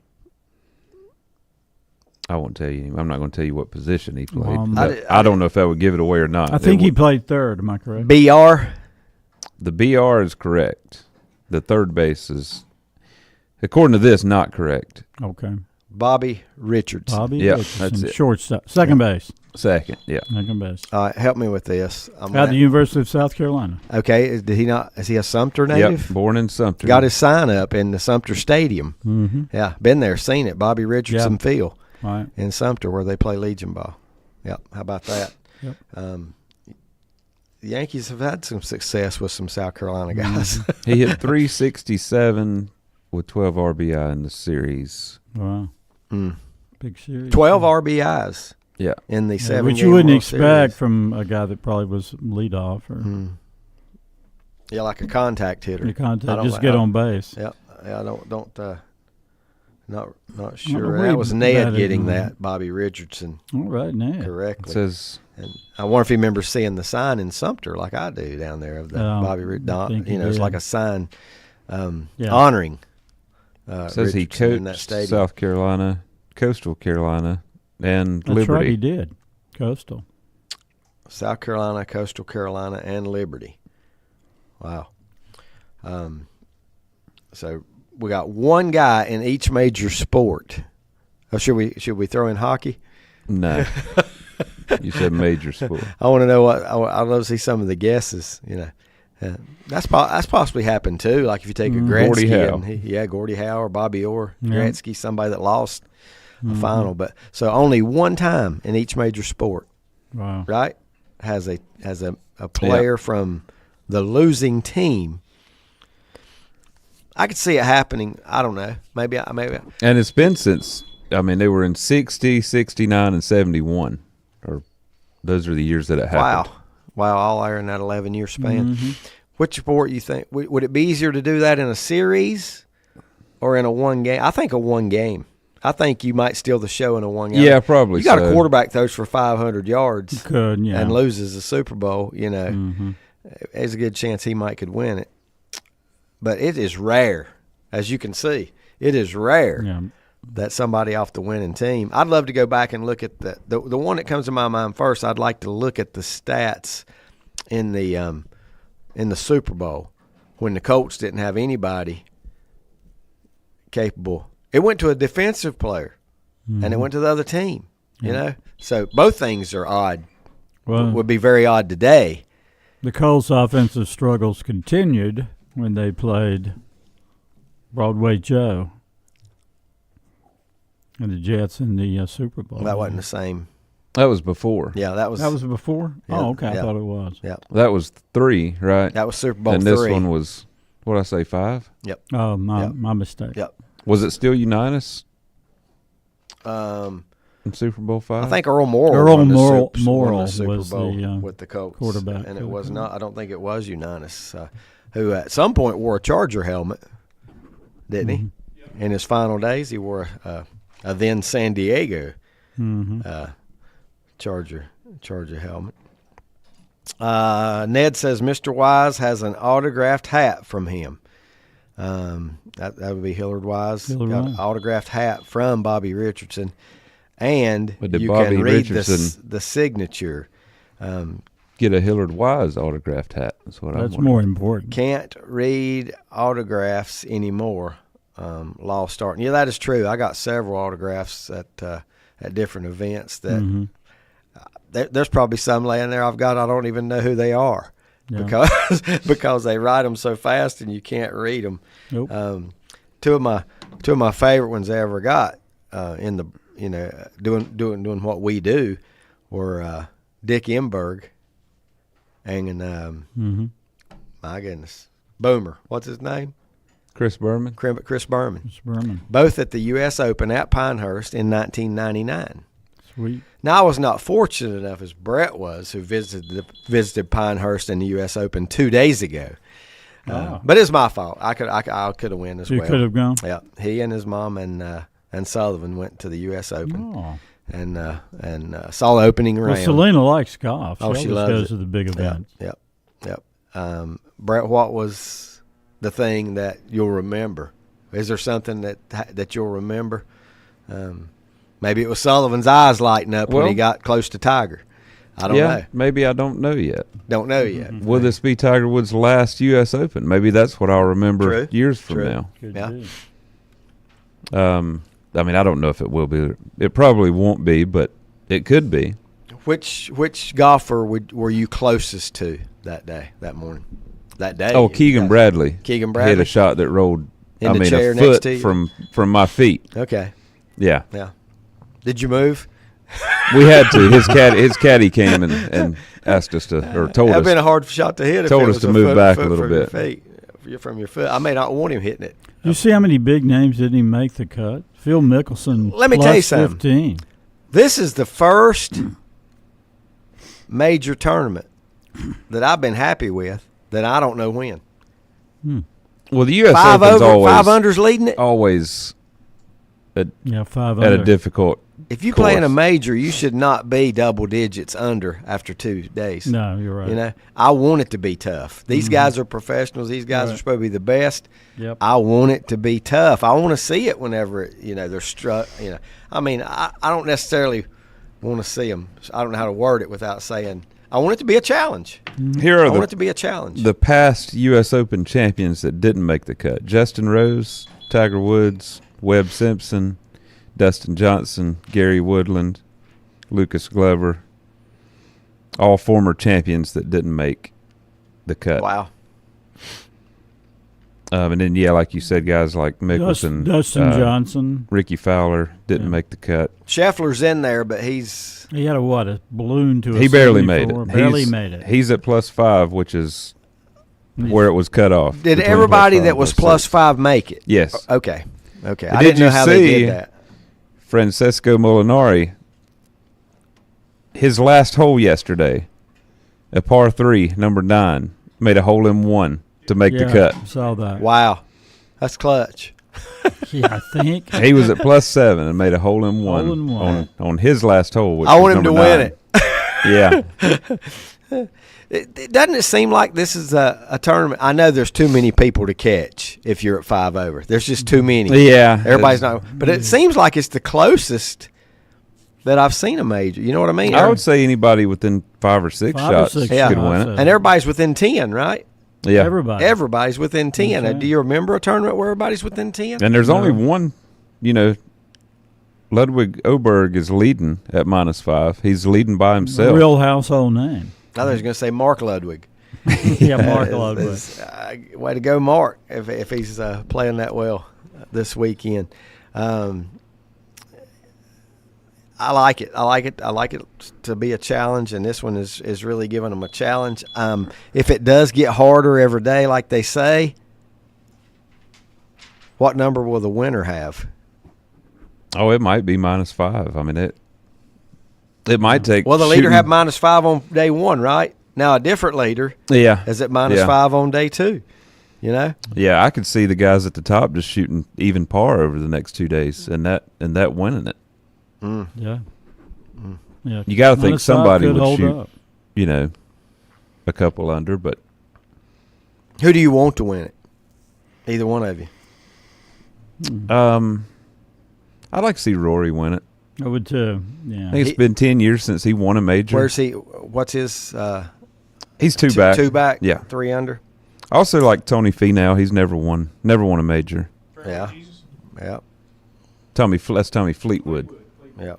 I won't tell you. I'm not going to tell you what position he played. I don't know if that would give it away or not. I think he played third. Am I correct? BR. The BR is correct. The third base is, according to this, not correct. Okay. Bobby Richardson. Richardson. That's it. Shortstop. Second base. Second, yeah. Second base. Help me with this. At the University of South Carolina. Okay. Did he not? Is he a Sumter native? Yep, born in Sumter. Got his sign up in the Sumter Stadium. Mm-hmm. Yeah, been there, seen it. Bobby Richardson Field in Sumter where they play Legion ball. Yep. How about that? Yep. The Yankees have had some success with some South Carolina guys. He hit 367 with 12 RBI in the series. Wow. Big series. 12 RBIs. Yeah. In the 7 which you wouldn't expect from a guy that probably was leadoff or yeah, like a contact hitter. Just get on base. Yeah. I don't not sure. That was Ned getting that, Bobby Richardson. All right, Ned. Correctly. It says, and I wonder if he remembers seeing the sign in Sumter like I do down there of the Bobby Richardson. It's like a sign honoring says he coached South Carolina, Coastal Carolina, and Liberty. That's right, he did. Coastal. South Carolina, Coastal Carolina, and Liberty. Wow. So one guy in each major sport. Oh, should we throw in hockey? No. You said major sport. I want to know what I'd love to see some of the guesses. That's possibly happened too. Like if you take a Gretzky, Gordie Howe or Bobby Orr, Gretzky, somebody that lost a final, but so only one time in each major sport. Wow! Right? Has a player from the losing team. I could see it happening. I don't know. Maybe. And it's been since. I mean, they were in 60, 69, and 71. Or those are the years that it happened. Wow, all there in that 11-year span. Which sport you think would it be easier to do that in a series or in a one game? I think a one game. I think you might steal the show in a one game. Yeah, probably. You got a quarterback throws for 500 yards and loses the Super Bowl. There's a good chance he could win it. But it is rare, as you can see. It is rare that somebody off the winning team. I'd love to go back and look at the one that comes to my mind first. I'd like to look at the stats in the Super Bowl when the Colts didn't have anybody capable. It went to a defensive player, and it went to the other team. So both things are odd. Well, would be very odd today. The Colts' offensive struggles continued when they played Broadway Joe and the Jets in the Super Bowl. That wasn't the same. That was before. Yeah, that was before? Yeah, oh, okay. I thought it was. Yeah. That was 3, right? That was Super Bowl 3. And this one was, what did I say, 5? Yep. Oh, my mistake. Yep. Was it still Unitas? In Super Bowl 5? I think Earl Morrall won the Super Bowl with the Colts. Quarterback. And it was not, I don't think it was Unitas, who at some point wore a Charger helmet, didn't he? In his final days, he wore a then San Diego Charger helmet. Ned says Mr. Wise has an autographed hat from him. That would be Hillard Wise. Got an autographed hat from Bobby Richardson. And you Bobby can read Richardson the signature. Get a Hillard Wise autographed hat. That's more important. Can't read autographs anymore. Law starting. Yeah, that is true. I got several autographs at different events that there's probably some laying there I don't even know who they are because they write them so fast and you can't read them. Nope. Two of my favorite ones I ever got in the doing what we do were Dick Emberg and my goodness, Boomer. What's his name? Chris Berman. Chris Berman. Both at the U.S. Open at Pinehurst in 1999. Sweet. Now, I was not fortunate enough as Brett was, who visited Pinehurst in the U.S. Open 2 days ago. But it's my fault. I could have won as well. You could have gone. Yeah, he and his mom and Sullivan went to the U.S. Open and saw the opening round. Well, Selena likes golf. She loves goes it. to the big events. Yep. Brett, what was the thing that you'll remember? Is there something that you'll remember? Maybe it was Sullivan's eyes lighting up when he got close to Tiger. I don't know. Maybe I don't know yet. Don't know yet. Will this be Tiger Woods' last U.S. Open? Maybe that's what I'll remember years from now. I mean, I don't know if it will be. It probably won't be, but it could be. Which golfer were you closest to that morning? That day? Oh, Keegan Bradley. Keegan Bradley hit a shot that rolled in the chair a next foot to you? from my feet. Okay. Yeah. Did you move? We had to. His caddy came and asked us to, or told us. That'd been a hard shot to hit. Told us to move back a little bit. From your foot. I may not want him hitting it. You see how many big names didn't even make the cut? Phil Mickelson. Let me tell you something. 15. This is the first major tournament that I've been happy with that I don't know when. Well, the U.S. Open's always 5 unders leading it. Always 5 at a difficult. If you play in a major, you should not be double digits under after 2 days. No, you're right. I want it to be tough. These guys are professionals. These guys are supposed to be the best. Yep. I want it to be tough. I want to see it whenever they're struck. I mean, I don't necessarily want to see them. I don't know how to word it without saying I want it to be a challenge. Here are I want it to be a challenge. The past U.S. Open champions that didn't make the cut: Justin Rose, Tiger Woods, Webb Simpson, Dustin Johnson, Gary Woodland, Lucas Glover, all former champions that didn't make the cut. Wow. And then, like you said, guys like Mickelson, Dustin Johnson, Ricky Fowler didn't make the cut. Scheffler's in there, but he had a balloon to a He barely made it. Barely made it. He's at +5, which is where it was cut off. Did everybody that was +5 make it? Yes. Okay. I didn't know how they did that. Francesco Molinari, his last hole yesterday, a par 3, number 9, made a hole-in-one to make the cut. Saw that. Wow. That's clutch. Yeah, I think. He was at +7 and made a hole-in-one on his last hole. Which I want him to number 9. win it. Yeah. Doesn't it seem like this is a tournament? I know there's too many people to catch if you're at 5 over. There's just too many. Yeah. Everybody's not. But it seems like it's the closest that I've seen a major. You know what I mean? I would say anybody within 5 or 6 shots could win it. And everybody's within 10, right? Yeah. Everybody's within 10. Okay. Do you remember a tournament where everybody's within 10? And there's only one, Ludwig Oberg is leading at -5. He's leading by himself. Real household name. I thought he was going to say Mark Ludwig. Yeah, Mark Ludwig. Way to go, Mark, if he's playing that well this weekend. I like it. I like it to be a challenge, and this one is really giving them a challenge. If it does get harder every day, like they say, what number will the winner have? Oh, it might be -5. I mean, it might take. Well, the leader have -5 on day 1, right? Now a different leader, is at -5 on day 2. Yeah, I could see the guys at the top just shooting even par over the next 2 days, and that winning it. Yeah. Yeah. You got to think somebody would hold shoot, up. A couple under, but who do you want to win it? Either one of you. I'd like to see Rory win it. I would too. Yeah. I think it's been 10 years since he won a major. Where's he? What's his? He's 2 back. 2 back. Yeah. 3 under. I also like Tony Finau. He's never won a major. Yeah. Yeah. That's Tommy Fleetwood. Yeah,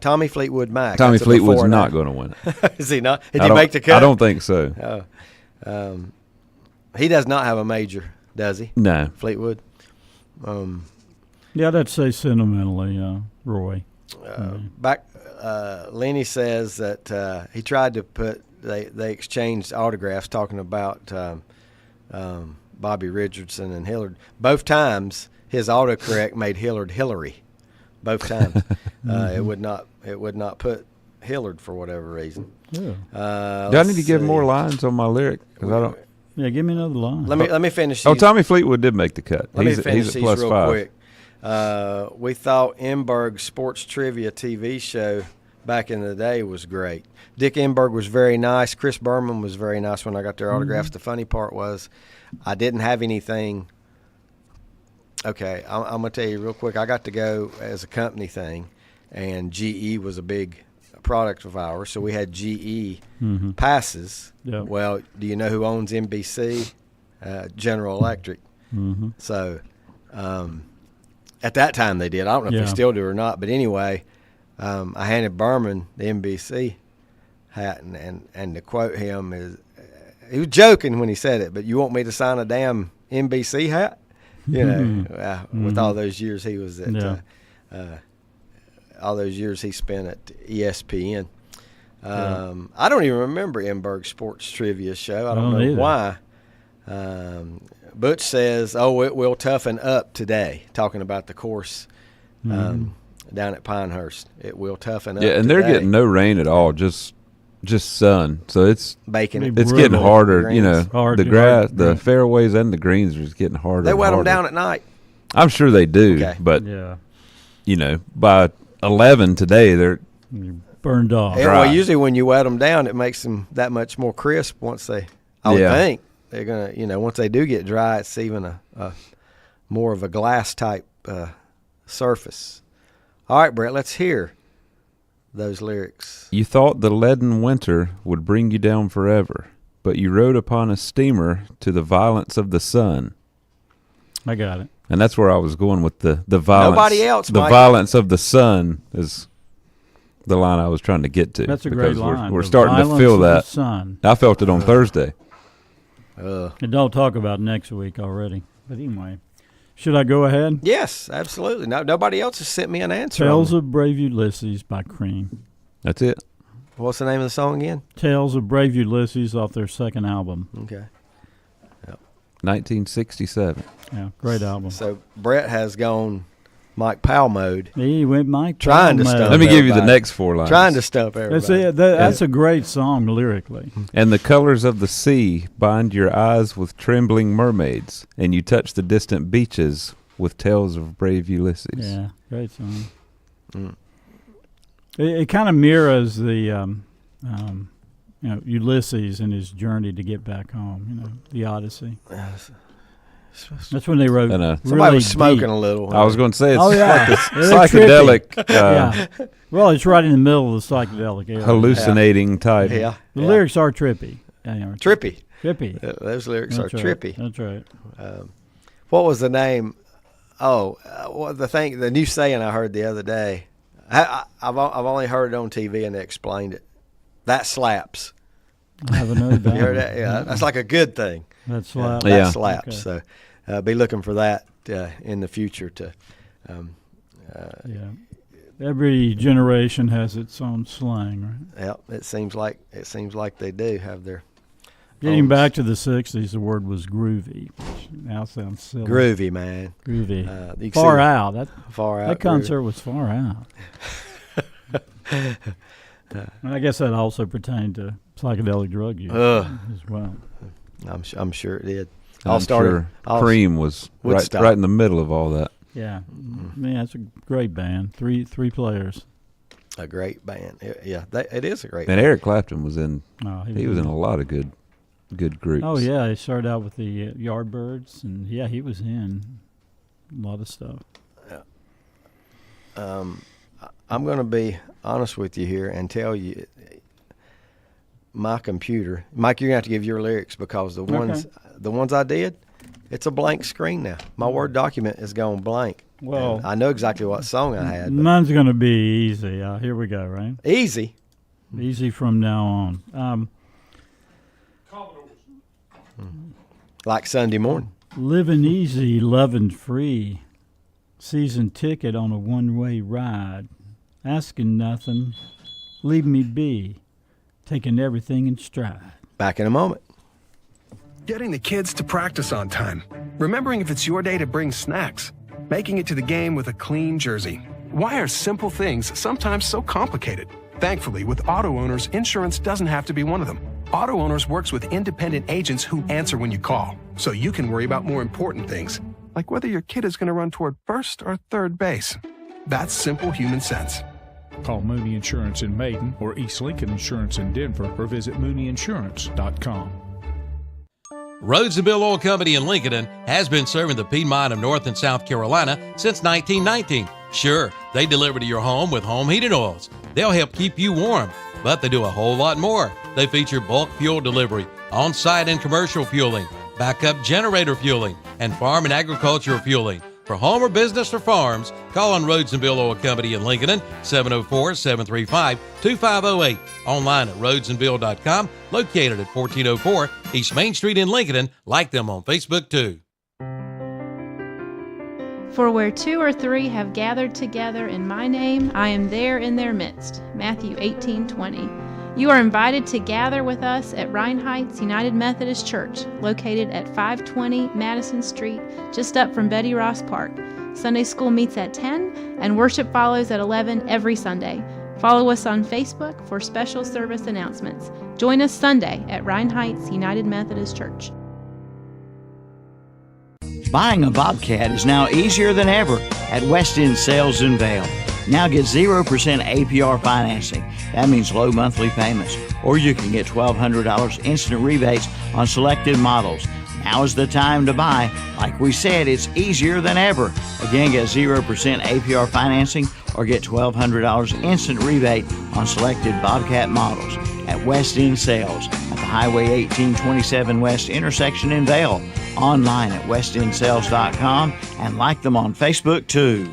Tommy Fleetwood Mac. Tommy Fleetwood's not going to win it. Is he not? Did he make the cut? I don't think so. He does not have a major, does he? No. Fleetwood. Yeah, I'd say sentimentally, Roy. Lenny says that he tried to put. They exchanged autographs talking about Bobby Richardson and Hillard. Both times his autocorrect made Hillard Hillary. Both times, it would not put Hillard for whatever reason. Yeah. Do I need to give more lines on my lyric? Because I don't. Yeah, give me another line. Let me finish. Oh, Tommy Fleetwood did make the cut. Let me finish these real +5. quick. We thought Enberg's Sports Trivia TV show back in the day was great. Dick Enberg was very nice. Chris Berman was very nice when I got their autographs. The funny part was I didn't have anything. Okay, I'm going to tell you real quick. I got to go as a company thing, and GE was a big product of ours, so we had GE passes. Yep. Well, do you know who owns NBC? General Electric. So at that time they did. I don't know if they still do or not, but anyway, I handed Berman the NBC hat, and to quote him is, he was joking when he said it, but you want me to sign a damn NBC hat? With all those years he was at, all those years he spent at ESPN. I don't even remember Enberg's Sports Trivia show. I don't know why. Butch says, it will toughen up today, talking about the course down at Pinehurst. It will toughen up and today. they're getting no rain at all, just sun. So it's baking. It's getting harder. Hard, the grass, the fairways, and the greens are just getting harder. They wet them down at night. I'm sure they do, but by 11 today they're burned off. Well, usually when you wet them down, it makes them that much more crisp. Once they, I would think they're gonna, once they do get dry, it's even a more of a glass type surface. All right, Brett, let's hear those lyrics. You thought the leaden winter would bring you down forever, but you rode upon a steamer to the violence of the sun. I got it. And that's where I was going with the violence. Nobody else, the Mike. violence of the sun is the line I was trying to get to. That's a great line. We're The starting to violence feel of the that. sun. I felt it on Thursday. And don't talk about next week already. But anyway, should I go ahead? Yes, absolutely. No, nobody else has sent me an answer. Tales of Brave Ulysses by Cream. That's it. What's the name of the song again? Tales of Brave Ulysses off their second album. Okay. 1967. Yeah, great album. So Brett has gone Mike Powell mode. He went Mike Trying to Powell stump mode. Let me give you the everybody. next 4 lines. Trying to stump everybody. That's a great song lyrically. And the colors of the sea bind your eyes with trembling mermaids, and you touch the distant beaches with tales of brave Ulysses. Yeah, great song. It kind of mirrors the Ulysses and his journey to get back home. The Odyssey. That's when they wrote. And, somebody really was smoking deep. a little. I was going to say it's yeah. like They're a psychedelic, yeah. Well, it's right in the middle of the psychedelic era. hallucinating type. Yeah. The lyrics are trippy. Trippy. Trippy. Those lyrics That's are right. trippy. That's right. What was the name? Oh, the new saying I heard the other day. I've only heard it on TV and they explained it. That slaps. I haven't heard that. You heard that? Yeah, that's like a good thing. That slaps. That Yeah. slaps. Okay. So be looking for that in the future. Yeah. Every generation has its own slang, right? Yeah, it seems like they do have their. Getting back to the 60s, the word was groovy, which now sounds silly. Groovy, man. Groovy. You can Far see out. far out. That concert was far out. And I guess that also pertained to psychedelic drug use as well. I'm sure it did. I'm sure Cream was Woodstock. right in the middle of all that. Yeah. Man, it's a great band. Three players. A great band. Yeah, it is a great And band. Eric Clapton was in. Oh, He was in a lot of good groups. Oh, yeah. He started out with the Yardbirds, and, yeah, he was in a lot of stuff. I'm going to be honest with you here and tell you my computer. Mike, you're going to have to give your lyrics because the ones I did, it's a blank screen now. My Word document is going blank. Well, and I know exactly what song I had. Mine's going to be easy. Here we go, right? Easy. Easy from now on. Like Sunday morning. Living easy, loving free. Season ticket on a one-way ride. Asking nothing, leave me be. Taking everything in stride. Back in a moment. Getting the kids to practice on time. Remembering if it's your day to bring snacks. Making it to the game with a clean jersey. Why are simple things sometimes so complicated? Thankfully, with Auto Owners, insurance doesn't have to be one of them. Auto Owners works with independent agents who answer when you call, so you can worry about more important things, like whether your kid is going to run toward first or third base. That's simple human sense. Call Mooney Insurance in Maiden or East Lincoln Insurance in Denver or visit MooneyInsurance.com. Rhodes & Bill Oil Company in Lincoln has been serving the Piedmont of North and South Carolina since 1919. Sure, they deliver to your home with home heating oils. They'll help keep you warm, but they do a whole lot more. They feature bulk fuel delivery, on-site and commercial fueling, backup generator fueling, and farm and agricultural fueling. For home or business or farms, call on Rhodes & Bill Oil Company in Lincoln, 704-735-2508. Online at rhodesandbill.com, located at 1404 East Main Street in Lincoln. Like them on Facebook, too. For where 2 or 3 have gathered together in my name, I am there in their midst. Matthew 18:20. You are invited to gather with us at Rhine Heights United Methodist Church, located at 520 Madison Street, just up from Betty Ross Park. Sunday school meets at 10, and worship follows at 11 every Sunday. Follow us on Facebook for special service announcements. Join us Sunday at Rhine Heights United Methodist Church. Buying a Bobcat is now easier than ever at West End Sales in Vail. Now get 0% APR financing. That means low monthly payments. Or you can get $1,200 instant rebates on selected models. Now is the time to buy. Like we said, it's easier than ever. Again, get 0% APR financing or get $1,200 instant rebate on selected Bobcat models at West End Sales at the Highway 1827 West intersection in Vail. Online at westindsales.com and like them on Facebook too.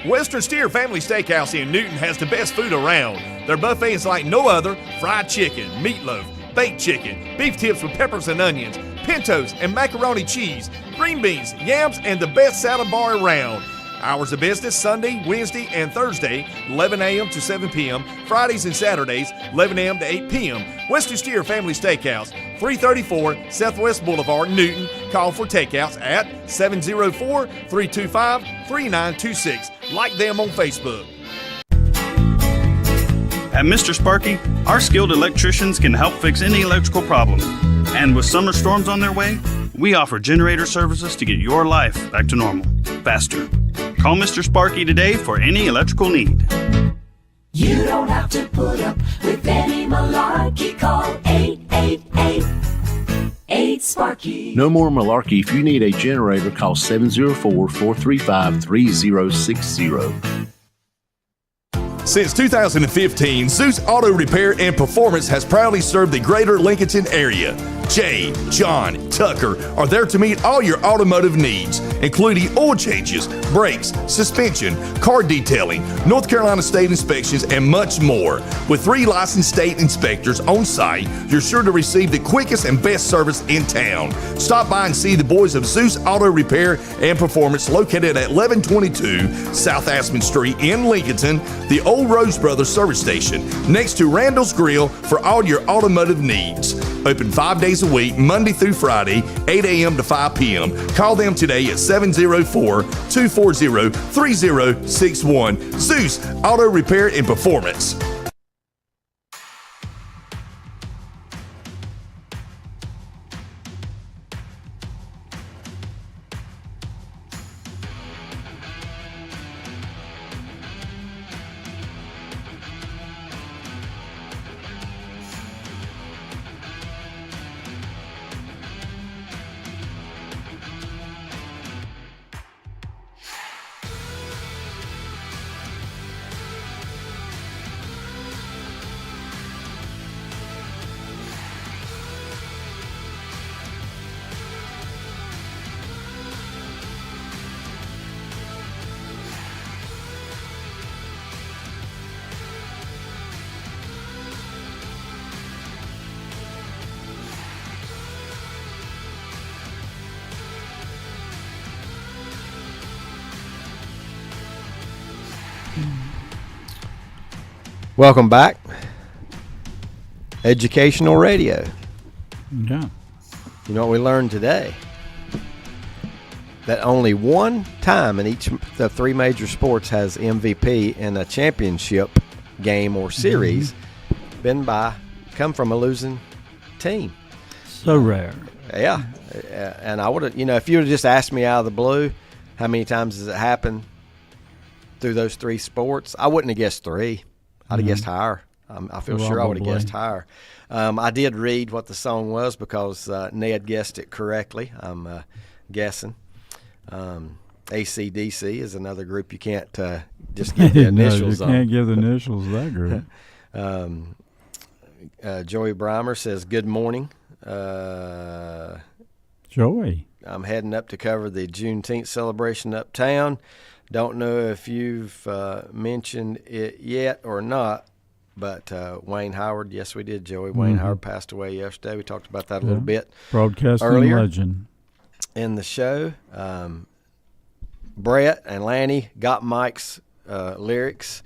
Western Steer Family Steakhouse in Newton has the best food around. Their buffet is like no other. Fried chicken, meatloaf, baked chicken, beef tips with peppers and onions, pintos and macaroni cheese, green beans, yams, and the best salad bar around. Hours of business Sunday, Wednesday, and Thursday, 11 a.m. to 7 p.m. Fridays and Saturdays, 11 a.m. to 8 p.m. Western Steer Family Steakhouse, 334 Southwest Boulevard, Newton. Call for takeouts at 704-325-3926. Like them on Facebook. At Mr. Sparky, our skilled electricians can help fix any electrical problem. And with summer storms on their way, we offer generator services to get your life back to normal, faster. Call Mr. Sparky today for any electrical need. You don't have to put up with any malarkey. Call 888-8-SPARKY. No more malarkey. If you need a generator, call 704-435-3060. Since 2015, Zeus Auto Repair and Performance has proudly served the greater Lincolnton area. Jay, John, Tucker are there to meet all your automotive needs, including oil changes, brakes, suspension, car detailing, North Carolina state inspections, and much more. With 3 licensed state inspectors on site, you're sure to receive the quickest and best service in town. Stop by and see the boys of Zeus Auto Repair and Performance located at 1122 South Aspen Street in Lincolnton, the old Rose Brothers service station, next to Randall's Grill for all your automotive needs. Open 5 days a week, Monday through Friday, 8 a.m. to 5 p.m. Call them today at 704-240-3061. Zeus Auto Repair and Performance. Welcome back. Educational radio. Yeah. You know what we learned today? That only one time in each of the 3 major sports has MVP in a championship game or series come from a losing team. So rare. Yeah. And I would have, if you would have just asked me out of the blue, how many times has it happened through those 3 sports, I wouldn't have guessed 3. I'd have guessed higher. I feel sure I would have guessed higher. I did read what the song was because Ned guessed it correctly. I'm guessing. AC/DC is another group you can't just give the initials on. You can't give the initials of that group. Joey Breimer says, good morning. Joey. I'm heading up to cover the Juneteenth celebration uptown. Don't know if you've mentioned it yet or not, but Wayne Howard, yes, we did, Joey. Wayne Howard passed away yesterday. We talked about that a little bit broadcasting earlier legend in the show. Brett and Lanny got Mike's lyrics.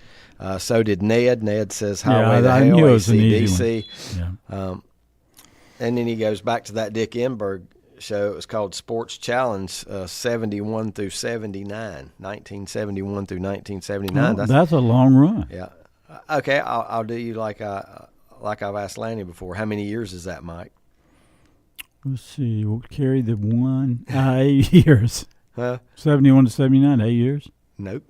So did Ned. Ned says Highway to Hell, AC/DC. Yeah. And then he goes back to that Dick Enberg show. It was called Sports Challenge 71 through 79, 1971 through 1979. Well, that's a long run. Yeah. Okay, I'll do you like I've asked Lanny before. How many years is that, Mike? Let's see. We'll carry the 8 years. Huh? 71 to 79, 8 years? Nope.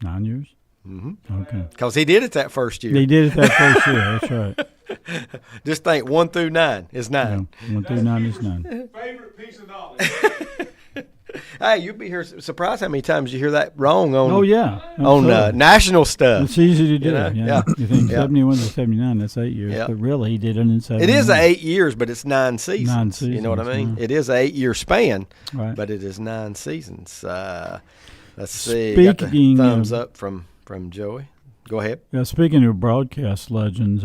9 years? Mm-hmm. Okay. Because he did it that first year. He did it that first year. That's right. Just think 1 through 9 is 9. Yeah, 1 through 9 is 9. Favorite piece of knowledge. Hey, you'd be surprised how many times you hear that wrong on. Oh yeah, on national stuff. It's easy to do. You know? Yeah. You think 71 to 79? That's 8 years. Yeah. But really, he did it in 79. It is 8 years, but it's 9 seasons. 9 seasons. You know what I mean? Yeah. It is an 8-year span, right. but it is 9 seasons. Let's see. Speaking, got the thumbs up from Joey. Go ahead. Yeah. Speaking of broadcast legends.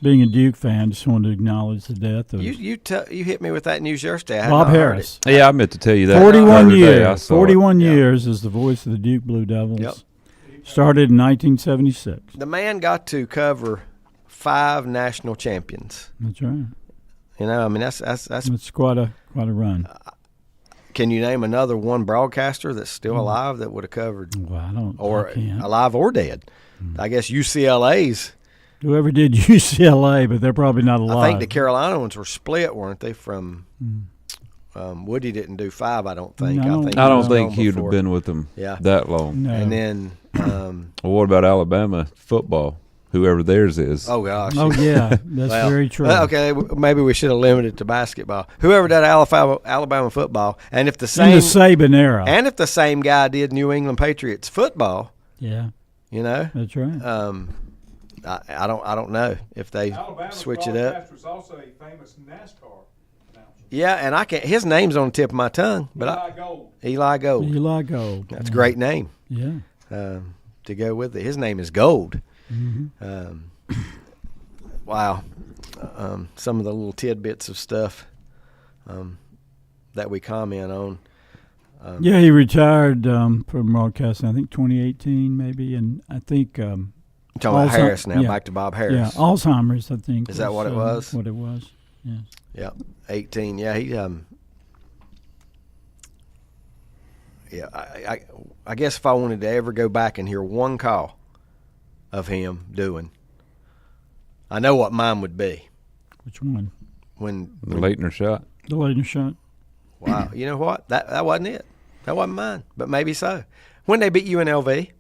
Being a Duke fan, just wanted to acknowledge the death of you hit me with that news yesterday. I had Bob not Harris. heard it. Yeah, I meant to tell you that. 41 years. years. 41 years as the voice of the Duke Blue Devils. Yep. Started in 1976. The man got to cover 5 national champions. That's right. You know, I mean that's quite a run. Can you name another one broadcaster that's still alive that would have covered? Well, or I can't. alive or dead. I guess UCLA's. Whoever did UCLA, but they're probably not alive. I think the Carolina ones were split, weren't they? From Woody didn't do 5, I don't think. No, I don't think he would have been with them that long. No. And then, well, what about Alabama football? Whoever theirs is. Oh gosh. Oh yeah, that's very true. Okay, maybe we should have limited to basketball. Whoever did Alabama football, and if the in the same Saban era, and if the same guy did New England Patriots football, yeah, you know, that's right. I don't know if they Alabama's switch it up. was also a famous NASCAR announcer. Yeah, and I can't. His name's on the tip of my tongue, but Eli Gold. Eli Gold. That's a great name. Yeah. To go with it, his name is Gold. Mm-hmm. Wow. Some of the little tidbits of stuff that we comment on. Yeah, he retired from broadcasting. I think 2018, maybe, and I think. You're talking about Harris now, back to Bob Harris. Yeah, Alzheimer's, I think. Is that what it was? What it was, yeah. Yep, 18. Yeah, he. Yeah, I guess if I wanted to ever go back and hear one call of him doing, I know what mine would be. Which one? When the Leitner shot. The Leitner shot. Wow, you know what? That wasn't it. That wasn't mine, but maybe so. When they beat UNLV.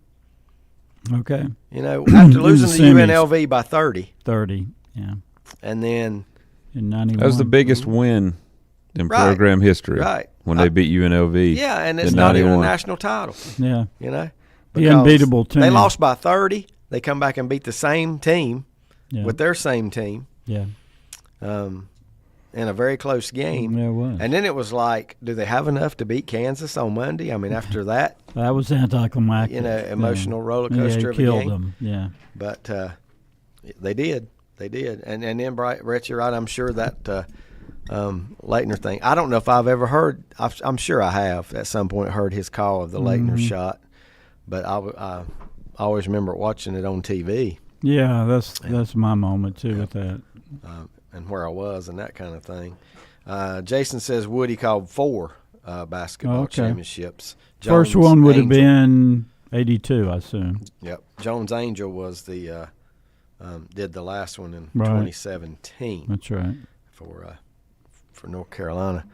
Okay. You know, after losing to UNLV by 30. 30, yeah. And then in 91. That was the biggest win in program history. Right. When they beat UNLV. Yeah, and it's not even a national title. Yeah. You know? The unbeatable team. They lost by 30. They come back and beat the same team with their same team. Yeah. In a very close game. Yeah, it was. And then it was like, do they have enough to beat Kansas on Monday? I mean, after that. That was anticlimactic. You know, emotional roller coaster of a game. Killed them, yeah. But they did. They did. And then, Brett, you're right, I'm sure that Leitner thing. I don't know if I've ever heard. I'm sure I have at some point heard his call of the Leitner shot. But I always remember watching it on TV. Yeah, that's my moment, too, with that. And where I was and that kind of thing. Jason says Woody called 4 basketball championships. First one would have been 82, I assume. Yep. Jones Angel was the did the last one in 2017. That's right. For North Carolina.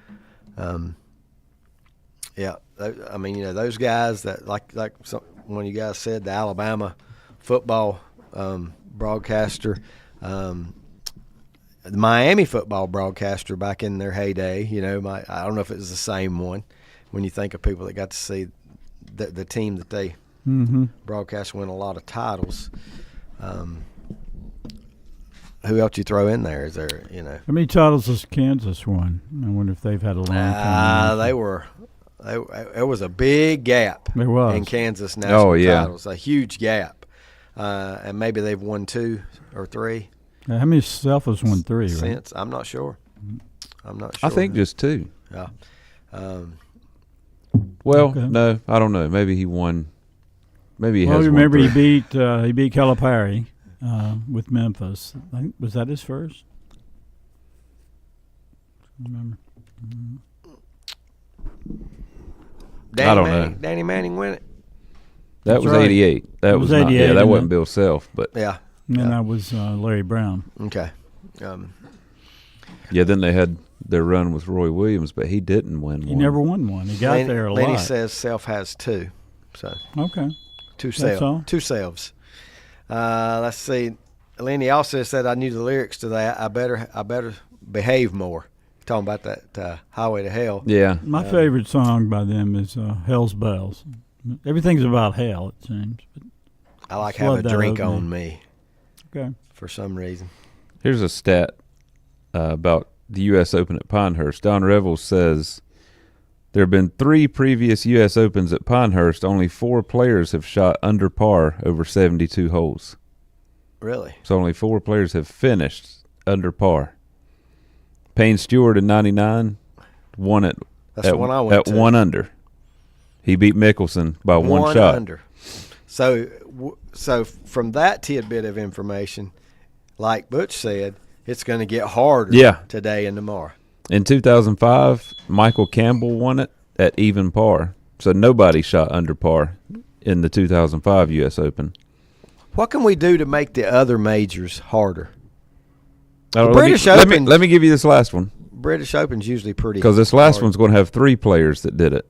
Yeah, I mean, you know, those guys that like one of you guys said, the Alabama football broadcaster. The Miami football broadcaster back in their heyday, you know, I don't know if it was the same one. When you think of people that got to see the team that they broadcast win a lot of titles, who else you throw in there? Is there, you know? How many titles has Kansas won? I wonder if they've had a long time. There was a big gap in Kansas national titles, a huge gap. And maybe they've won 2 or 3. How many Selfos won 3, right? Since I'm not sure. I think just 2. Yeah. No, I don't know. Maybe he won. Maybe he has. Remember won 3. he beat Calipari with Memphis. I think, was that his first? I remember. I don't know. Danny Manning win it. That was 88. That was 88. Yeah, that wasn't Bill Self, but yeah. And that was Larry Brown. Okay. Yeah, then they had their run with Roy Williams, but he didn't win one. He never won one. He got there a lot. Lenny says Self has 2. So okay. 2 selves. Let's see. Lenny also said I knew the lyrics to that. I better behave more. talking about that Highway to Hell. Yeah. My favorite song by them is Hell's Bells. Everything's about hell, it seems. But I like Have a Drink on Me. Okay. For some reason. Here's a stat about the U.S. Open at Pinehurst. Don Revels says there have been 3 previous U.S. Opens at Pinehurst. Only 4 players have shot under par over 72 holes. Really? So only 4 players have finished under par. Payne Stewart in '99 won it That's the one I went at to. 1 under. He beat Mickelson by one shot. Under. So from that tidbit of information, like Butch said, it's going to get harder today and tomorrow. In 2005, Michael Campbell won it at even par. So nobody shot under par in the 2005 U.S. Open. What can we do to make the other majors harder? Let me give you this last one. British Open's usually pretty because this last hard. One's going to have 3 players that did it.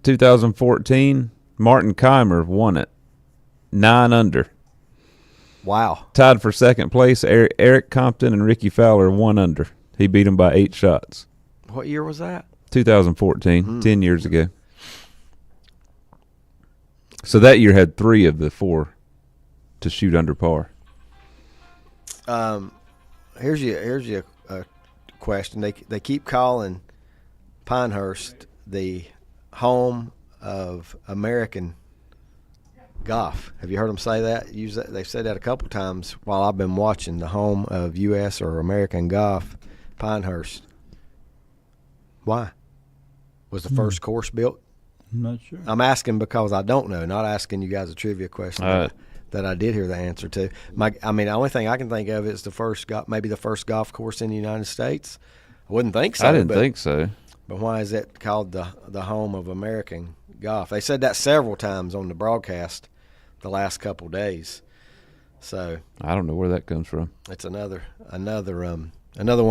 2014, Martin Keimer won it, 9 under. Wow. Tied for second place, Eric Compton and Ricky Fowler 1 under. He beat him by 8 shots. What year was that? 2014, 10 years ago. So that year had 3 of the 4 to shoot under par. Here's your question. They keep calling Pinehurst the home of American golf. Have you heard them say that? They've said that a couple times while I've been watching. The home of U.S. or American golf, Pinehurst. Why? Was the first course built? I'm not sure. I'm asking because I don't know, not asking you guys a trivia question that I did hear the answer to. The only thing I can think of is maybe the first golf course in the United States. I wouldn't think so. I didn't think so. But why is it called the home of American golf? They said that several times on the broadcast the last couple days. So I don't know where that comes from. It's another one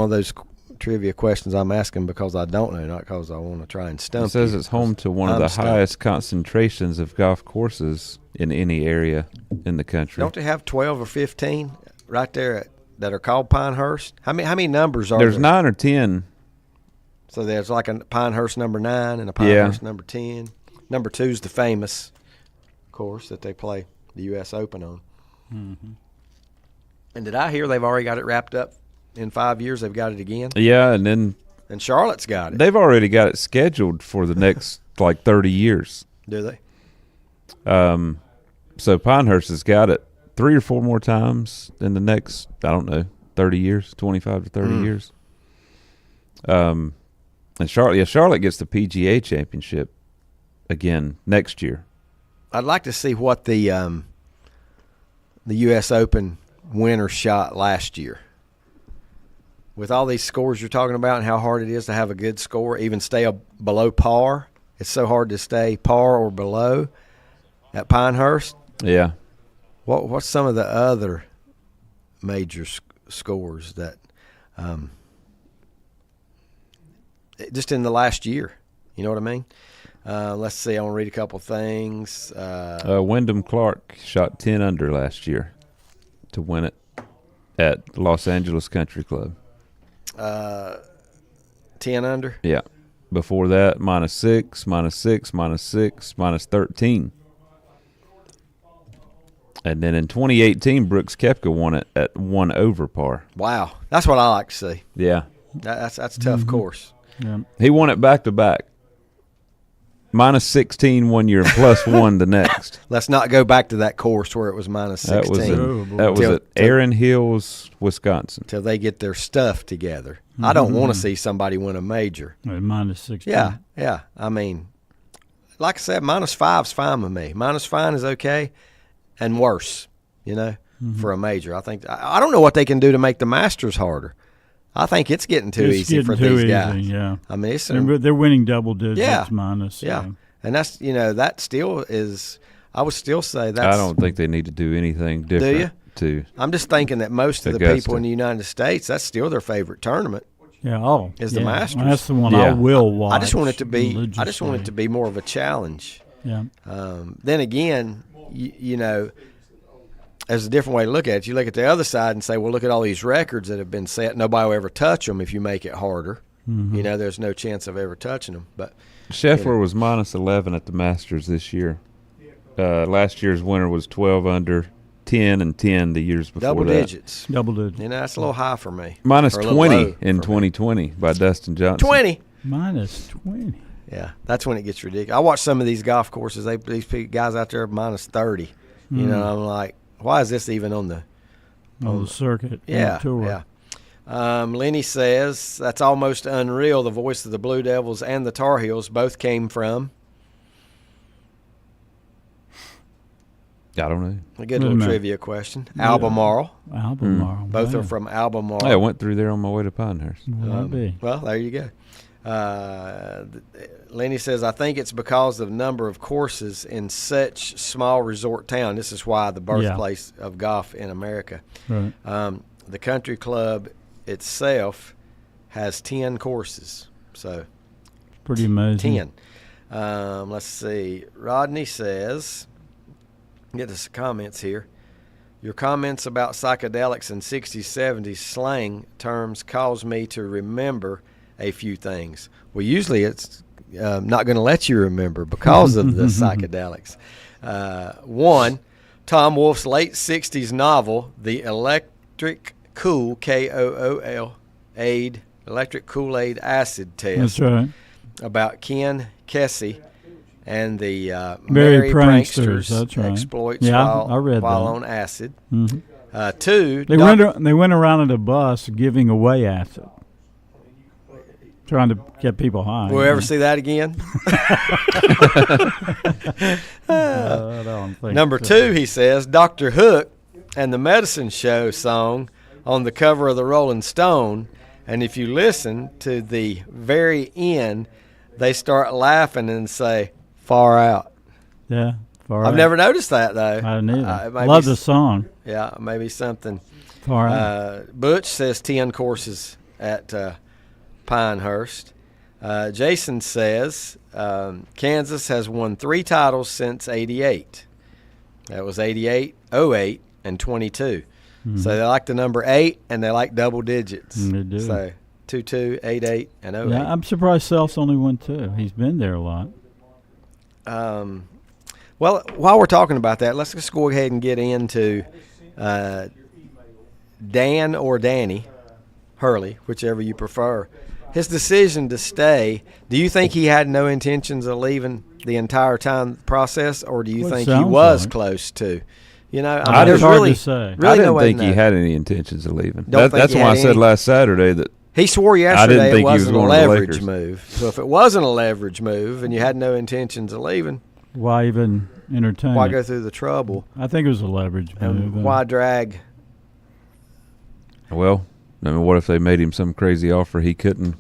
of those trivia questions I'm asking because I don't know, not because I want to try and stump you. It says it's home to one of the highest concentrations of golf courses in any area in the country. Don't they have 12 or 15 right there that are called Pinehurst? How many numbers are there? There's 9 or 10. So there's like a Pinehurst number 9 and a Pinehurst number 10. Number 2 is the famous course that they play the U.S. Open on. Mm-hmm. And did I hear they've already got it wrapped up? In 5 years, they've got it again? Yeah, and then Charlotte's got it. They've already got it scheduled for the next 30 years. Do they? So Pinehurst has got it 3 or 4 more times in the next, 30 years, 25 to 30 years. And Charlotte gets the PGA Championship again next year. I'd like to see what the U.S. Open winner shot last year. With all these scores you're talking about and how hard it is to have a good score, even stay below par. It's so hard to stay par or below at Pinehurst. Yeah. What's some of the other major scores that just in the last year? You know what I mean? Let's see. I want to read a couple things. Wyndham Clark shot 10 under last year to win it at Los Angeles Country Club. 10 under? Yeah. Before that, -6, -6, -6, -13. And then in 2018, Brooks Koepka won it at 1 over par. Wow. That's what I like to see. Yeah. That's a tough course. Yeah. He won it back-to-back. -16 one year and +1 the next. Let's not go back to that course where it was -16. That was at Erin Hills, Wisconsin. Until they get their stuff together. I don't want to see somebody win a major. -16. Yeah. I mean, like I said, -5's fine with me. -5 is okay and worse, for a major. I think I don't know what they can do to make the Masters harder. I think it's getting too easy for these guys. Yeah. I mean, they're winning double digits minus. Yeah. And that's, that still is, I would still say that's. I don't think they need to do anything different. Do you? I'm just thinking that most of the people in the United States, that's still their favorite tournament. Yeah. Is the Masters. Well, that's the one I will watch. I just want it to be more of a challenge. Yeah. Then again, there's a different way to look at it. You look at the other side and say, well, look at all these records that have been set. Nobody will ever touch them if you make it harder. Mm-hmm. You know, there's no chance of ever touching them. But Scheffler was minus 11 at the Masters this year. Last year's winner was 12 under, 10 and 10 the years before double that. digits. Double digits. You know, that's a little high for me. Minus Or a little 20 low in for me. 2020 by Dustin Johnson. 20. Minus 20. Yeah, that's when it gets ridiculous. I watch some of these golf courses. These guys out there minus 30. You know, I'm like, why is this even on the circuit? Yeah, tour. yeah. Lenny says that's almost unreal. The voice of the Blue Devils and the Tar Heels both came from. I don't know. A good little trivia question. Albemarle. Albemarle. Both are from Albemarle. Hey, I went through there on my way to Pinehurst. Well, there you go. Lenny says, I think it's because of the number of courses in such small resort town. This is why the birthplace of golf in America. Right. The country club itself has 10 courses. So pretty amazing. 10. Let's see. Rodney says, get to some comments here. Your comments about psychedelics and 60s, 70s slang terms cause me to remember a few things. Well, usually it's not going to let you remember because of the psychedelics. One, Tom Wolfe's late 60s novel, The Electric Kool, K-O-O-L, Electric Kool-Aid Acid Test. That's right. About Ken Kesey and the Merry Merry Pranksters, Pranksters that's right. exploits Yeah, while I read that. on acid. Mm-hmm. Two, they went around in a bus giving away acid, trying to get people high. Will we ever see that again? I don't think Number so. two, he says, Dr. Hook and the Medicine Show song on the cover of the Rolling Stone, and if you listen to the very end, they start laughing and say, far out. Yeah, far I've out. never noticed that, though. I didn't either. Maybe Love the song. Yeah, maybe something. Far out. Butch says 10 courses at Pinehurst. Jason says Kansas has won 3 titles since 88. That was 88, 08, and 22. Mm-hmm. So they like the number 8, and they like double digits. They do. So 22, 88, and 08. Yeah, I'm surprised Self's only won 2. He's been there a lot. Well, while we're talking about that, let's just go ahead and get into Dan or Danny Hurley, whichever you prefer. His decision to stay, do you think he had no intentions of leaving the entire time process, or do you think he was close to? You know, I mean, it's hard to say. I didn't think he had any intentions of leaving. That's he why had I said any. last Saturday that he swore yesterday I didn't think it he was wasn't a going to the leverage Lakers. move. So if it wasn't a leverage move and you had no intentions of leaving, Why even entertain why it? go through the trouble? I think it was a leverage move. And why drag? Well, I mean, what if they made him some crazy offer he couldn't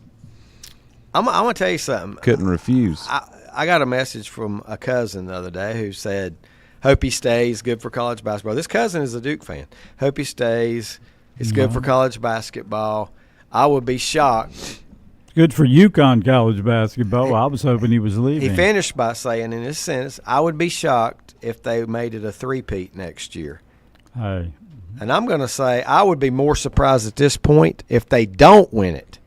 I'm going to tell you something. refuse? I got a message from a cousin the other day who said, hope he stays, good for college basketball. This cousin is a Duke fan. Hope he stays. It's good for college basketball. I would be shocked. Good for UConn college basketball. I was hoping he was leaving. He finished by saying in his sentence, I would be shocked if they made it a three-peat next year. Hey. And I'm going to say I would be more surprised at this point if they don't win it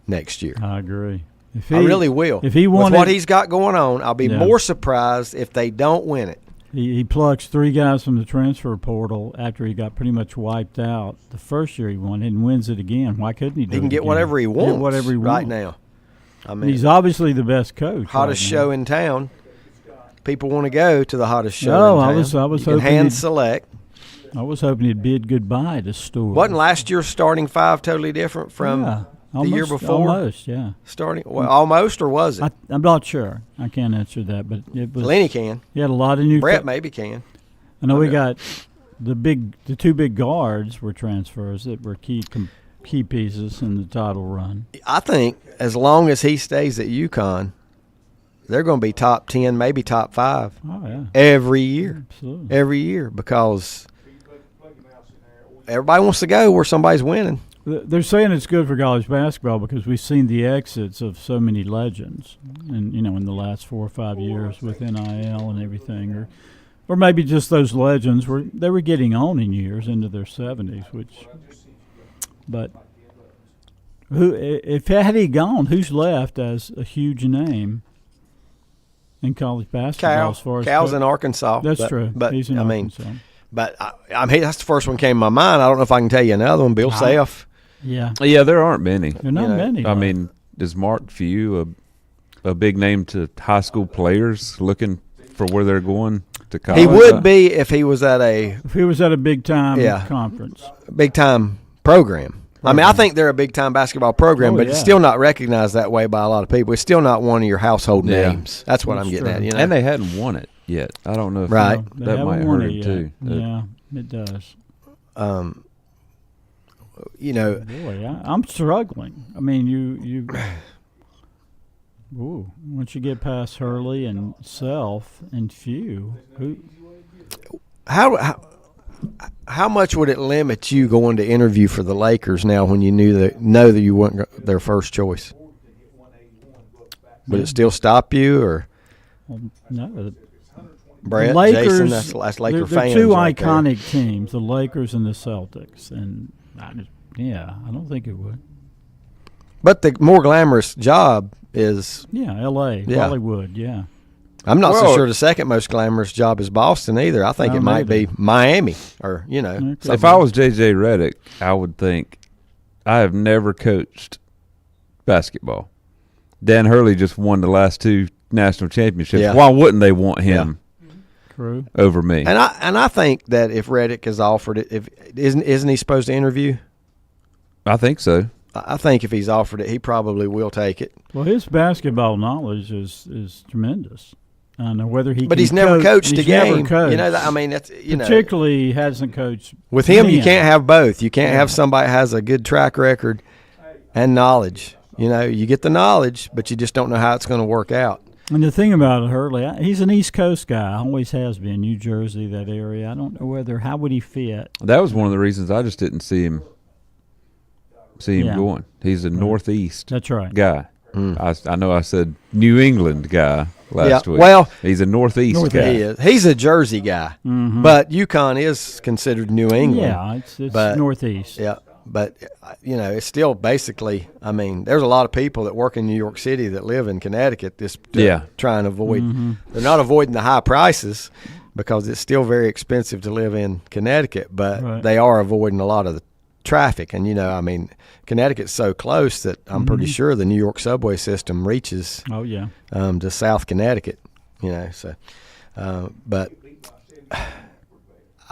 next year. I agree. I really will. If he wanted, with what he's got going on, I'll be more surprised if they don't win it. He plucks 3 guys from the transfer portal after he got pretty much wiped out the first year he won and wins it again. Why couldn't he do it? He can get again? whatever he wants, whatever he right wants. now. I mean, he's obviously the best coach. Hottest show in town. People want to go to the hottest show No, in town. I was you can hoping hand select. I was hoping he'd bid goodbye to Stewart. Wasn't last year's starting 5 totally different from the year before? Almost, yeah. Starting almost, or was it? I'm not sure. I can't answer that, but it was. Lenny can. He had a lot of new. Brett maybe can. I know we got the 2 big guards were transfers that were key pieces in the title run. I think as long as he stays at UConn, they're going to be top 10, maybe top 5 every year. Absolutely. Every year, because everybody wants to go where somebody's winning. They're saying it's good for college basketball because we've seen the exits of so many legends, and in the last 4 or 5 years with NIL and everything, or maybe just those legends they were getting on in years into their 70s, but Had he gone, who's left as a huge name in college basketball? As far as Cal's in Arkansas. That's true. But he's in Arkansas. But that's the first one came to my mind. I don't know if I can tell you another one. Bill Self. Yeah. Yeah, there aren't many. There are not many. I mean, is Mark Few a big name to high school players looking for where they're going to college? He would be if he was at a big time conference, big time program. I mean, I think they're a big time basketball program, but it's still not recognized that way by a lot of people. It's still not one of your household names. That's what I'm getting at. You know? And they hadn't won it yet. I don't know if that might hurt him too. Yeah, it does. You know, boy, I'm struggling. I mean, you once you get past Hurley and Self and Few, how much would it limit you going to interview for the Lakers now when you know that you weren't their first choice? Would it still stop you, or no? Brett, Lakers, Jason, that's Laker fans. They're two right iconic there. teams, the Lakers and the Celtics, and I don't think it would. But the more glamorous job is L.A., Hollywood, yeah. I'm not so sure the second most glamorous job is Boston either. I think it might be Miami, or If I was J.J. Redick, I would think I have never coached basketball. Dan Hurley just won the last 2 national championships. Yeah. Why wouldn't they want him? True. Over me. And I think that if Redick is offered it, isn't he supposed to interview? I think so. I think if he's offered it, he probably will take it. Well, his basketball knowledge is tremendous. I don't know whether he. But can he's never coached a he's game. Never coached. You know, I mean, that's particularly he hasn't coached. With him, you can't have both. You can't have somebody that has a good track record and knowledge. You know, you get the knowledge, but you just don't know how it's going to work out. And the thing about Hurley, he's an East Coast guy. Always has been. New Jersey, that area. I don't know how would he fit. That was one of the reasons I just didn't see him going. He's a Northeast That's right. guy. I know I said New England guy last week. Well, he's a Northeast guy. He is. He's a Jersey guy, but UConn is considered New England. Yeah, it's Northeast. Yeah, but it's still basically. I mean, there's a lot of people that work in New York City that live in Connecticut. Trying to avoid. They're not avoiding the high prices because it's still very expensive to live in Connecticut, but they are avoiding a lot of the traffic. And I mean, Connecticut's so close that I'm pretty sure the New York subway system reaches to South Connecticut, so but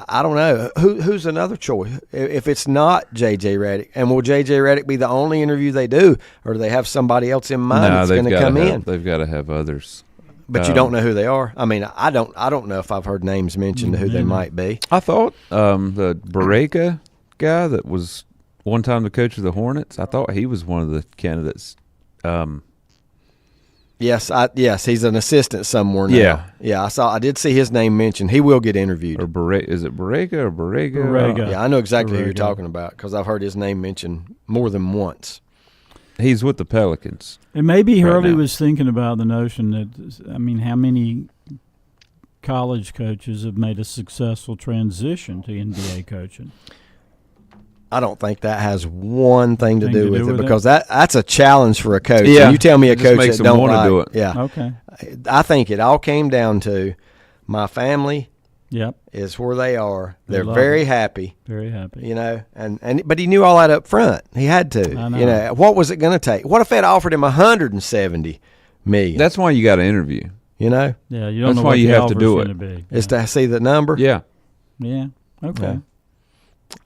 I don't know who's another choice if it's not J.J. Redick. And will J.J. Redick be the only interview they do, or do they have somebody else in mind that's going to come in? They've got to have others. But you don't know who they are. I mean, I don't know if I've heard names mentioned who they might be. I thought the Barega guy that was one time the coach of the Hornets, I thought he was one of the candidates. Yes, he's an assistant somewhere now. Yeah, I did see his name mentioned. He will get interviewed. Or is it Barega or Barega? Barega. Yeah, I know exactly who you're talking about because I've heard his name mentioned more than once. He's with the Pelicans. And maybe Hurley was thinking about the notion that, I mean, how many college coaches have made a successful transition to NBA coaching? I don't think that has one thing to do with it because that's a challenge for a coach. Yeah, and you tell me a coach makes that them don't want to do it. Yeah, okay. I think it all came down to my family. Yep, is where they are. They're very happy. Very happy. And but he knew all that up front. He had to. I know. What was it going to take? What if they'd offered him $170 million? That's why you got to interview. Yeah, you don't That's know why what you the have to do offer's it. gonna be. Is to see the number. Yeah. Yeah. Okay. Yeah.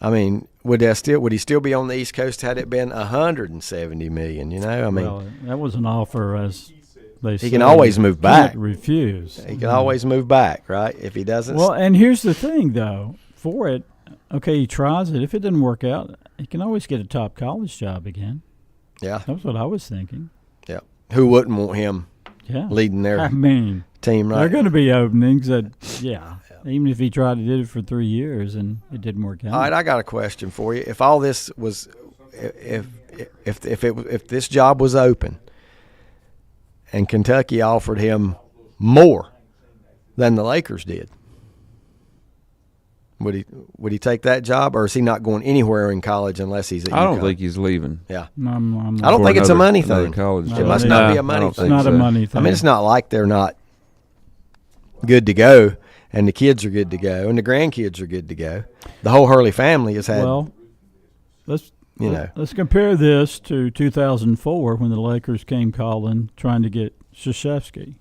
I mean, would he still be on the East Coast had it been $170 million? I mean, well, that was an offer, as they say. He can always move back. Can't refuse. He can always move back, right? If he doesn't. Well, and here's the thing, though. For it, okay, he tries it. If it doesn't work out, he can always get a top college job again. Yeah, that's what I was thinking. Yeah, who wouldn't want him? Leading their team, right? There are going to be openings that, even if he tried to do it for 3 years and it didn't work out. All right, I got a question for you. If all this was, if this job was open, and Kentucky offered him more than the Lakers did, Would he take that job, or is he not going anywhere in college unless he's at UConn? I don't think he's leaving. Yeah. I'm I don't think it's a money thing. College It must not be a money thing. It's not a money thing. I mean, it's not like they're not good to go, and the kids are good to go, and the grandkids are good to go. The whole Hurley family has had. Well, let's compare this to 2004 when the Lakers came calling trying to get Krzyzewski.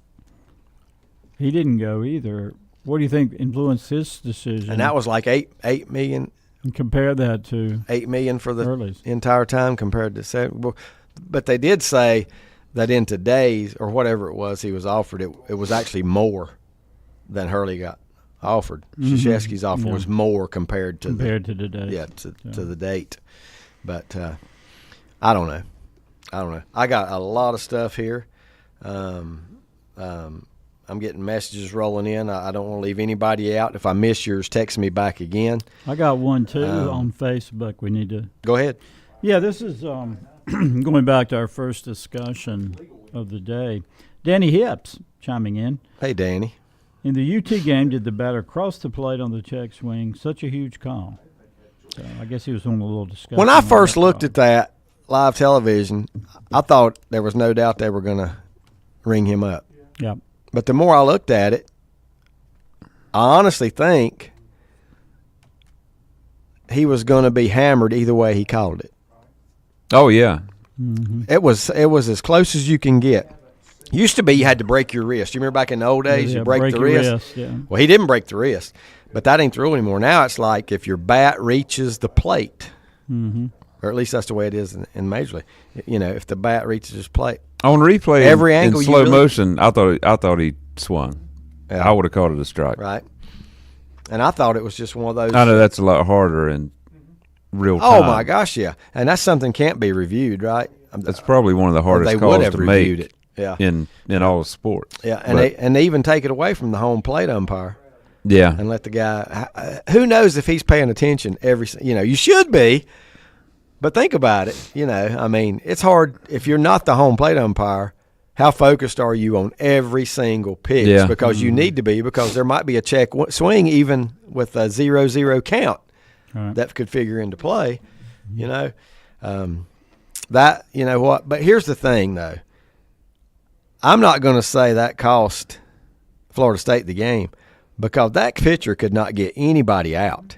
He didn't go either. What do you think influenced his decision? And that was like $8 million. And compare that to $8 million for the Hurley's entire time compared to $7. But they did say that in today's, or whatever it was, he was offered. It was actually more than Hurley got offered. Krzyzewski's offer was more compared to today. Yeah, to the date. But I don't know. I got a lot of stuff here. I'm getting messages rolling in. I don't want to leave anybody out. If I miss yours, text me back again. I got one, too, on Facebook. We need to go ahead. Yeah, this is going back to our first discussion of the day. Danny Hips chiming in. Hey, Danny. In the UT game, did the batter cross the plate on the check swing? Such a huge call. So I guess he was on a little discussion. When I first looked at that live television, I thought there was no doubt they were going to ring him up. Yeah. But the more I looked at it, I honestly think he was going to be hammered either way he called it. Oh, yeah. Mm-hmm. It was as close as you can get. Used to be you had to break your wrist. You remember back in the old days, you break the wrist? Yeah. Well, he didn't break the wrist, but that ain't the rule anymore. Now it's like if your bat reaches the plate, or at least that's the way it is in Major League. You know, if the bat reaches his plate. On replay, every angle in slow motion, I thought he swung. Yeah. I would have called it a strike. Right. And I thought it was just one of those. I know that's a lot harder in real time. Oh, my gosh, yeah. And that's something can't be reviewed, right? That's probably one of the hardest calls to make in all of sports. Yeah, and they even take it away from the home plate umpire. Yeah. And let the guy – who knows if he's paying attention you should be. But think about it, I mean, it's hard if you're not the home plate umpire. How focused are you on every single pitch? Yeah. Because you need to be, because there might be a check swing even with a 0-0 count that could figure into play. That what? But here's the thing, though. I'm not going to say that cost Florida State the game, because that pitcher could not get anybody out.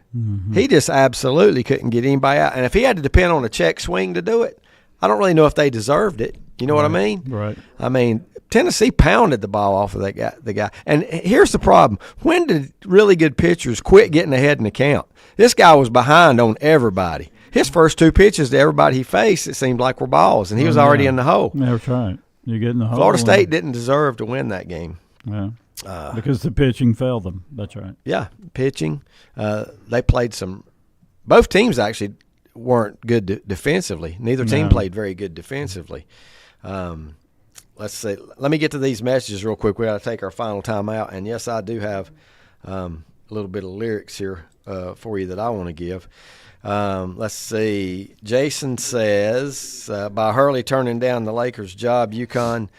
He just absolutely couldn't get anybody out. And if he had to depend on a check swing to do it, I don't really know if they deserved it. You know what I mean? Right. I mean, Tennessee pounded the ball off of the guy. And here's the problem. When did really good pitchers quit getting ahead in the count? This guy was behind on everybody. His first two pitches to everybody he faced, it seemed like were balls, and he was already in the hole. That's right. You get in the hole. Florida State didn't deserve to win that game. Yeah. Because the pitching failed them. That's right. Yeah, pitching. They played both teams actually weren't good defensively. Neither team played very good defensively. Let's see. Let me get to these messages real quick. We got to take our final time out. And, yes, I do have a little bit of lyrics here for you that I want to give. Let's see. Jason says, by Hurley turning down the Lakers' job, UConn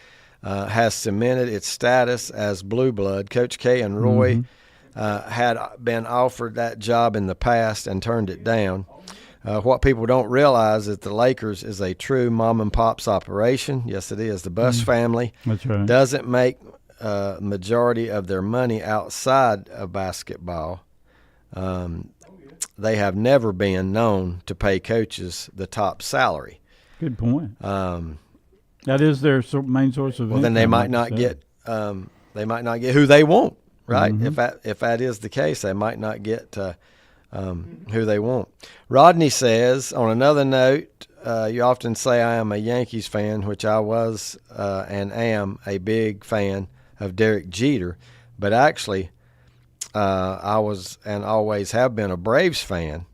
has cemented its status as blue blood. Coach K and Roy had been offered that job in the past and turned it down. What people don't realize is the Lakers is a true mom and pop's operation. Yes, it is. The Buss family doesn't make majority of their money outside of basketball. They have never been known to pay coaches the top salary. Good point. That is their main source of income. Well, then they might not get who they want, right? If that is the case, they might not get who they want. Rodney says, on another note, you often say I am a Yankees fan, which I was and am a big fan of Derek Jeter, but actually I was and always have been a Braves fan,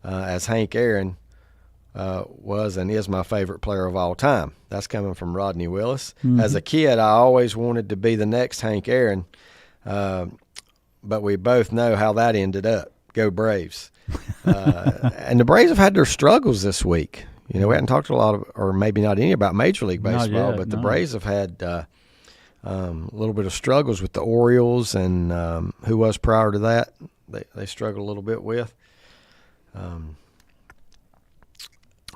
as Hank Aaron was and is my favorite player of all time. That's coming from Rodney Willis. As a kid, I always wanted to be the next Hank Aaron, but we both know how that ended up. Go Braves. And the Braves have had their struggles this week. We haven't talked a lot or maybe not any about Major League Baseball, but the Braves have had a little bit of struggles with the Orioles and who was prior to that? they struggle a little bit with. I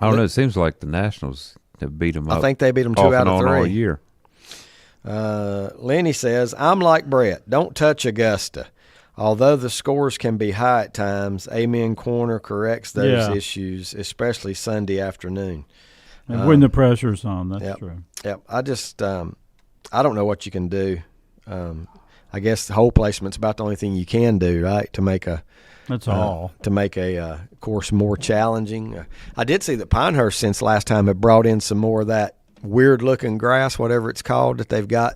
don't know. It seems like the Nationals have beat them up. I think they beat them 2 out of 3 all year. Lenny says, I'm like Brett. Don't touch Augusta. Although the scores can be high at times, Amen Corner corrects those issues, especially Sunday afternoon. And when the pressure's on, that's true. Yep. I just I don't know what you can do. I guess the hole placement's about the only thing you can do, right, to make a course more challenging. I did see that Pinehurst since last time have brought in some more of that weird-looking grass, whatever it's called, that they've got.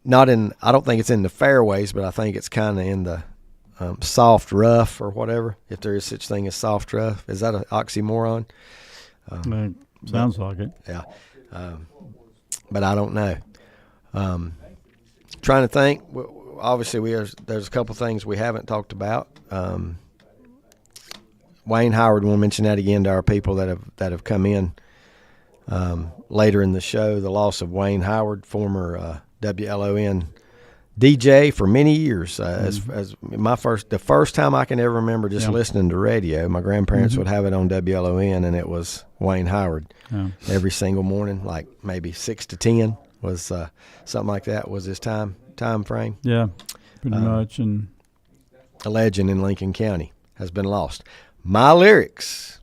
Not in, I don't think it's in the fairways, but I think it's kind of in the soft rough or whatever, if there is such thing as soft rough. Is that an oxymoron? Sounds like it. Yeah. But I don't know. Trying to think. Obviously, there's a couple things we haven't talked about. Wayne Howard, we'll mention that again to our people that have come in later in the show. The loss of Wayne Howard, former WLON DJ for many years. As the first time I can ever remember just listening to radio, my grandparents would have it on WLON, and it was Wayne Howard every single morning, like maybe 6 to 10 was something like that was his time frame. Yeah, pretty much. And a legend in Lincoln County has been lost. My lyrics,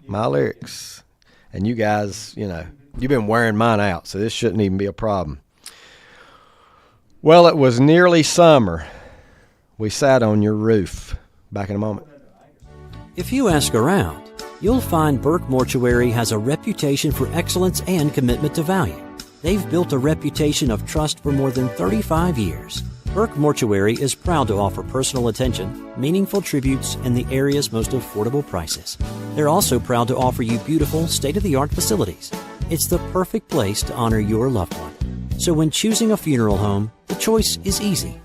and you guys, you've been wearing mine out, so this shouldn't even be a problem. Well, it was nearly summer. We sat on your roof. Back in a moment. If you ask around, you'll find Burke Mortuary has a reputation for excellence and commitment to value. They've built a reputation of trust for more than 35 years. Burke Mortuary is proud to offer personal attention, meaningful tributes, and the area's most affordable prices. They're also proud to offer you beautiful, state-of-the-art facilities. It's the perfect place to honor your loved one. So when choosing a funeral home, the choice is easy.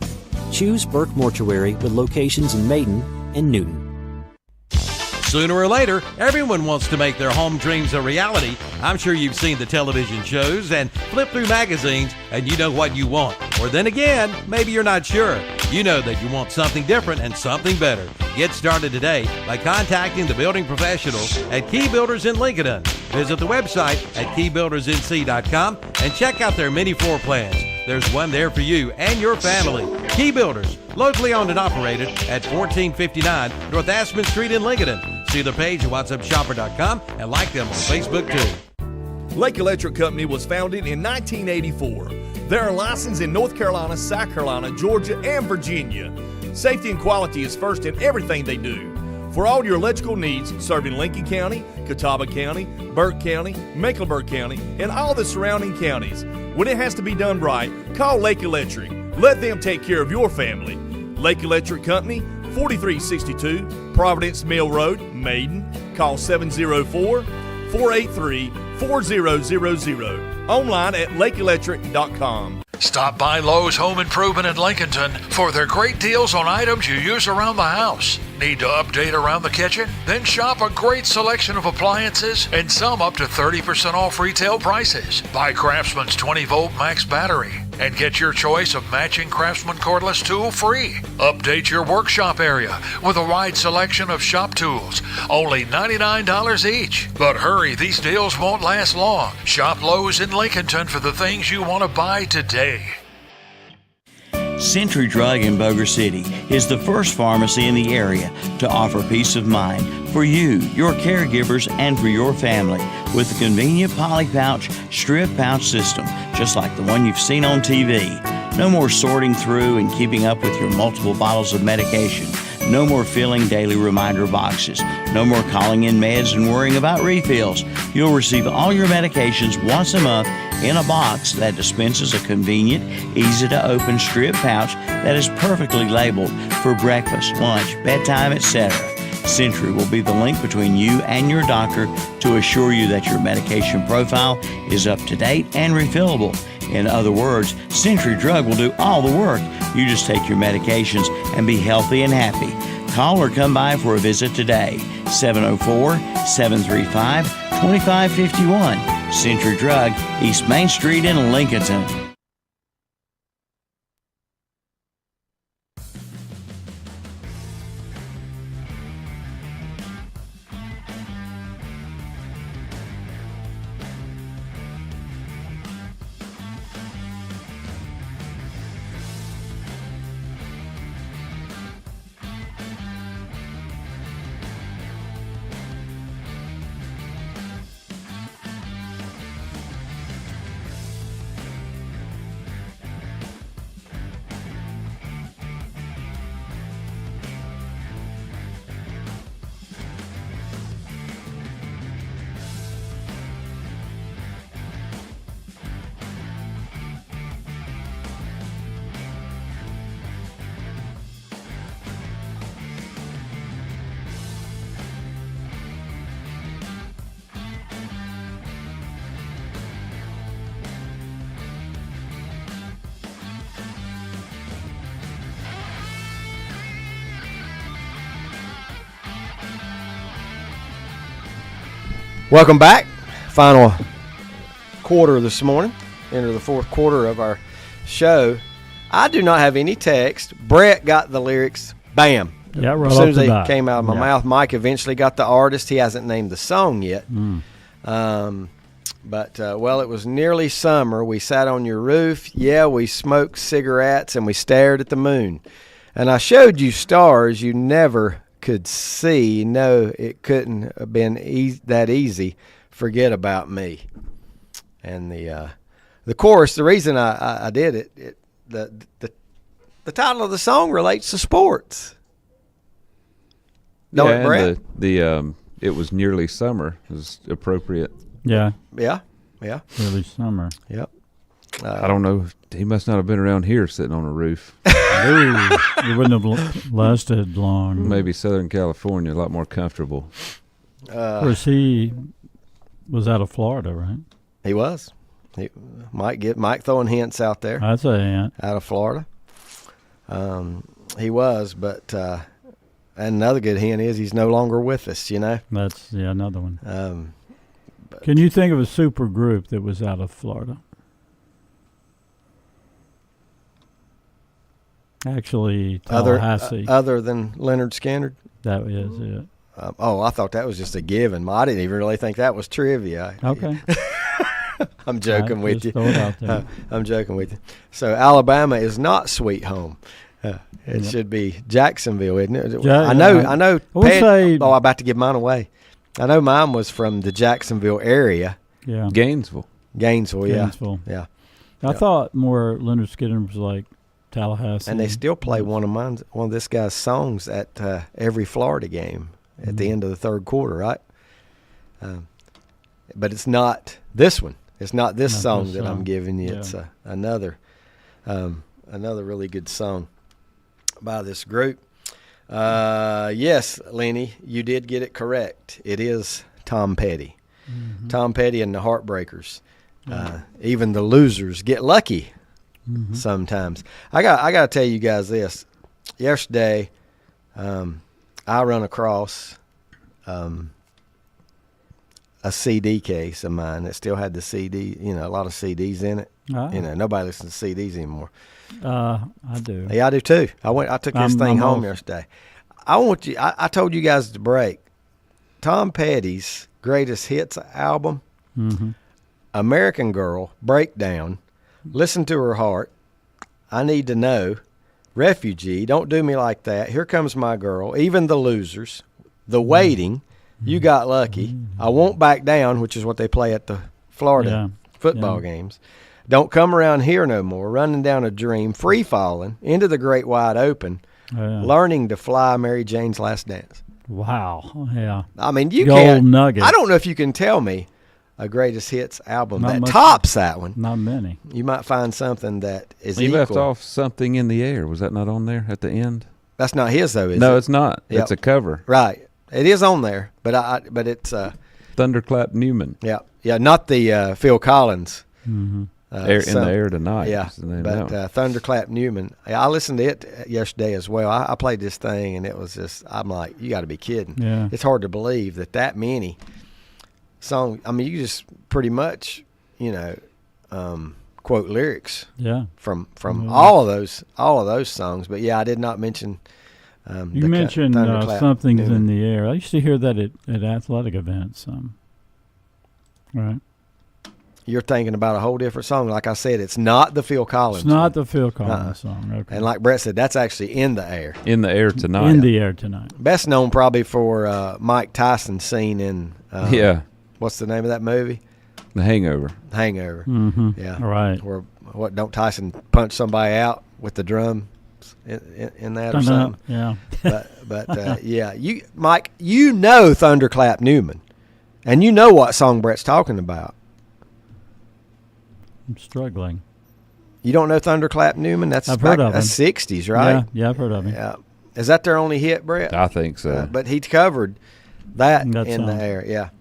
Choose Burke Mortuary with locations in Maiden and Newton. Sooner or later, everyone wants to make their home dreams a reality. I'm sure you've seen the television shows and flipped through magazines and you know what you want. Or then again, maybe you're not sure. You know that you want something different and something better. Get started today by contacting the building professionals at Key Builders in Lincoln. Visit the website at keybuildersnc.com and check out their many floor plans. There's one there for you and your family. Key Builders, locally owned and operated at 1459 North Aspen Street in Lincoln. See the page at whatsupshopper.com and like them on Facebook too. Lake Electric Company was founded in 1984. They are licensed in North Carolina, South Carolina, Georgia, and Virginia. Safety and quality is first in everything they do. For all your electrical needs, serving Lincoln County, Catawba County, Burke County, Mecklenburg County, and all the surrounding counties. When it has to be done right, call Lake Electric. Let them take care of your family. Lake Electric Company, 4362 Providence Mill Road, Maiden. Call 704-483-4000. Online at lakeelectric.com. Stop by Lowe's Home Improvement in Lincolnton for their great deals on items you use around the house. Need to update around the kitchen? Then shop a great selection of appliances and some up to 30% off retail prices. Buy Craftsman's 20-volt max battery and get your choice of matching Craftsman cordless tool free. Update your workshop area with a wide selection of shop tools, only $99 each. But hurry, these deals won't last long. Shop Lowe's in Lincolnton for the things you want to buy today. Century Drug in Boger City is the first pharmacy in the area to offer peace of mind for you, your caregivers, and for your family with a convenient poly pouch, strip pouch system, just like the one you've seen on TV. No more sorting through and keeping up with your multiple bottles of medication. No more filling daily reminder boxes. No more calling in meds and worrying about refills. You'll receive all your medications once a month in a box that dispenses a convenient, easy-to-open strip pouch that is perfectly labeled for breakfast, lunch, bedtime, etc. Century will be the link between you and your doctor to assure you that your medication profile is up to date and refillable. In other words, Century Drug will do all the work. You just take your medications and be healthy and happy. Call or come by for a visit today. 704-735-2551. Century Drug, East Main Street in Lincolnton. Welcome back. Final quarter this morning. Into the fourth quarter of our show. I do not have any text. Brett got the lyrics. Bam. Yeah, right as soon off as the they bat. came out of my mouth. Mike eventually got the artist. He hasn't named the song yet. But it was nearly summer. We sat on your roof. Yeah, we smoked cigarettes and we stared at the moon. And I showed you stars you never could see. No, it couldn't have been that easy. Forget about me. And the chorus, the reason I did it, the title of the song relates to sports. Don't it, Brett? It was nearly summer is appropriate. Yeah. Yeah. Nearly summer. Yep. I don't know. He must not have been around here sitting on a roof. It wouldn't have lasted long. Maybe Southern California, a lot more comfortable. Of course, he was out of Florida, right? He was. Mike throwing hints out there. That's a hint. Out of Florida. He was, but another good hint is he's no longer with us, you know. That's another one. Can you think of a super group that was out of Florida? Actually, Tallahassee. Other than Leonard Skinner? That is it. I thought that was just a given. I didn't even really think that was trivia. Okay. I'm joking with you. Throw it out there. I'm joking with you. So Alabama is not Sweet Home. It should be Jacksonville, isn't it? I know. I'm about to give mine away. I know mine was from the Jacksonville area. Yeah. Gainesville, yeah. I thought more Leonard Skinner was like Tallahassee. And they still play one of this guy's songs at every Florida game at the end of the third quarter, right? But it's not this one. It's not this song that I'm giving you. Yeah. It's another really good song by this group. Yes, Lenny, you did get it correct. It is Tom Petty. Mm-hmm. Tom Petty and the Heartbreakers. Even the losers get lucky sometimes. I got to tell you guys this. Yesterday, I run across a CD case of mine that still had the CD, a lot of CDs in it. Nobody listens to CDs anymore. I do. Yeah, I do too. I took this thing home yesterday. I told you guys to break. Tom Petty's greatest hits album, American Girl, Breakdown, Listen to Her Heart, I Need to Know, Refugee, Don't Do Me Like That, Here Comes My Girl, Even the Losers, The Waiting, You Got Lucky, I Won't Back Down, which is what they play at the Florida football games, Don't Come Around Here No More, Running Down a Dream, Free Falling, Into the Great Wide Open, Learning to Fly, Mary Jane's Last Dance. Wow. Yeah. I mean, you Gold can't. Nugget. I don't know if you can tell me a greatest hits album that tops that one. Not many. You might find something that is equal. You left off Something in the Air. Was that not on there at the end? That's not his though, is it? No, it's not. Yep. It's a cover. Right. It is on there, but it's Thunderclap Newman. Yeah. Yeah. Not the Phil Collins. In the Air Tonight. Yeah. But Thunderclap Newman. I listened to it yesterday as well. I played this thing and it was just. I'm like, you got to be kidding. Yeah. It's hard to believe that many songs. I mean, you just pretty much, quote lyrics. Yeah. From all of those songs. But yeah, I did not mention. You mentioned Something's Newman. In the Air. I used to hear that at athletic events. Right. You're thinking about a whole different song. Like I said, it's not the Phil Collins. It's not the Phil Collins song. Okay. And like Brett said, that's actually In the Air. In the Air Tonight. In the Air Tonight. Best known probably for Mike Tyson's scene in what's the name of that movie? The Hangover. Hangover. Mm-hmm. Yeah. Right. Where don't Tyson punch somebody out with the drum in that or something? Yeah. But yeah, Mike, Thunderclap Newman, and you know what song Brett's talking about. I'm struggling. You don't know Thunderclap Newman? I've heard of him. That's 60s, right? Yeah, I've heard of him. Yeah. Is that their only hit, Brett? I think so. But he covered that in the air. Yeah.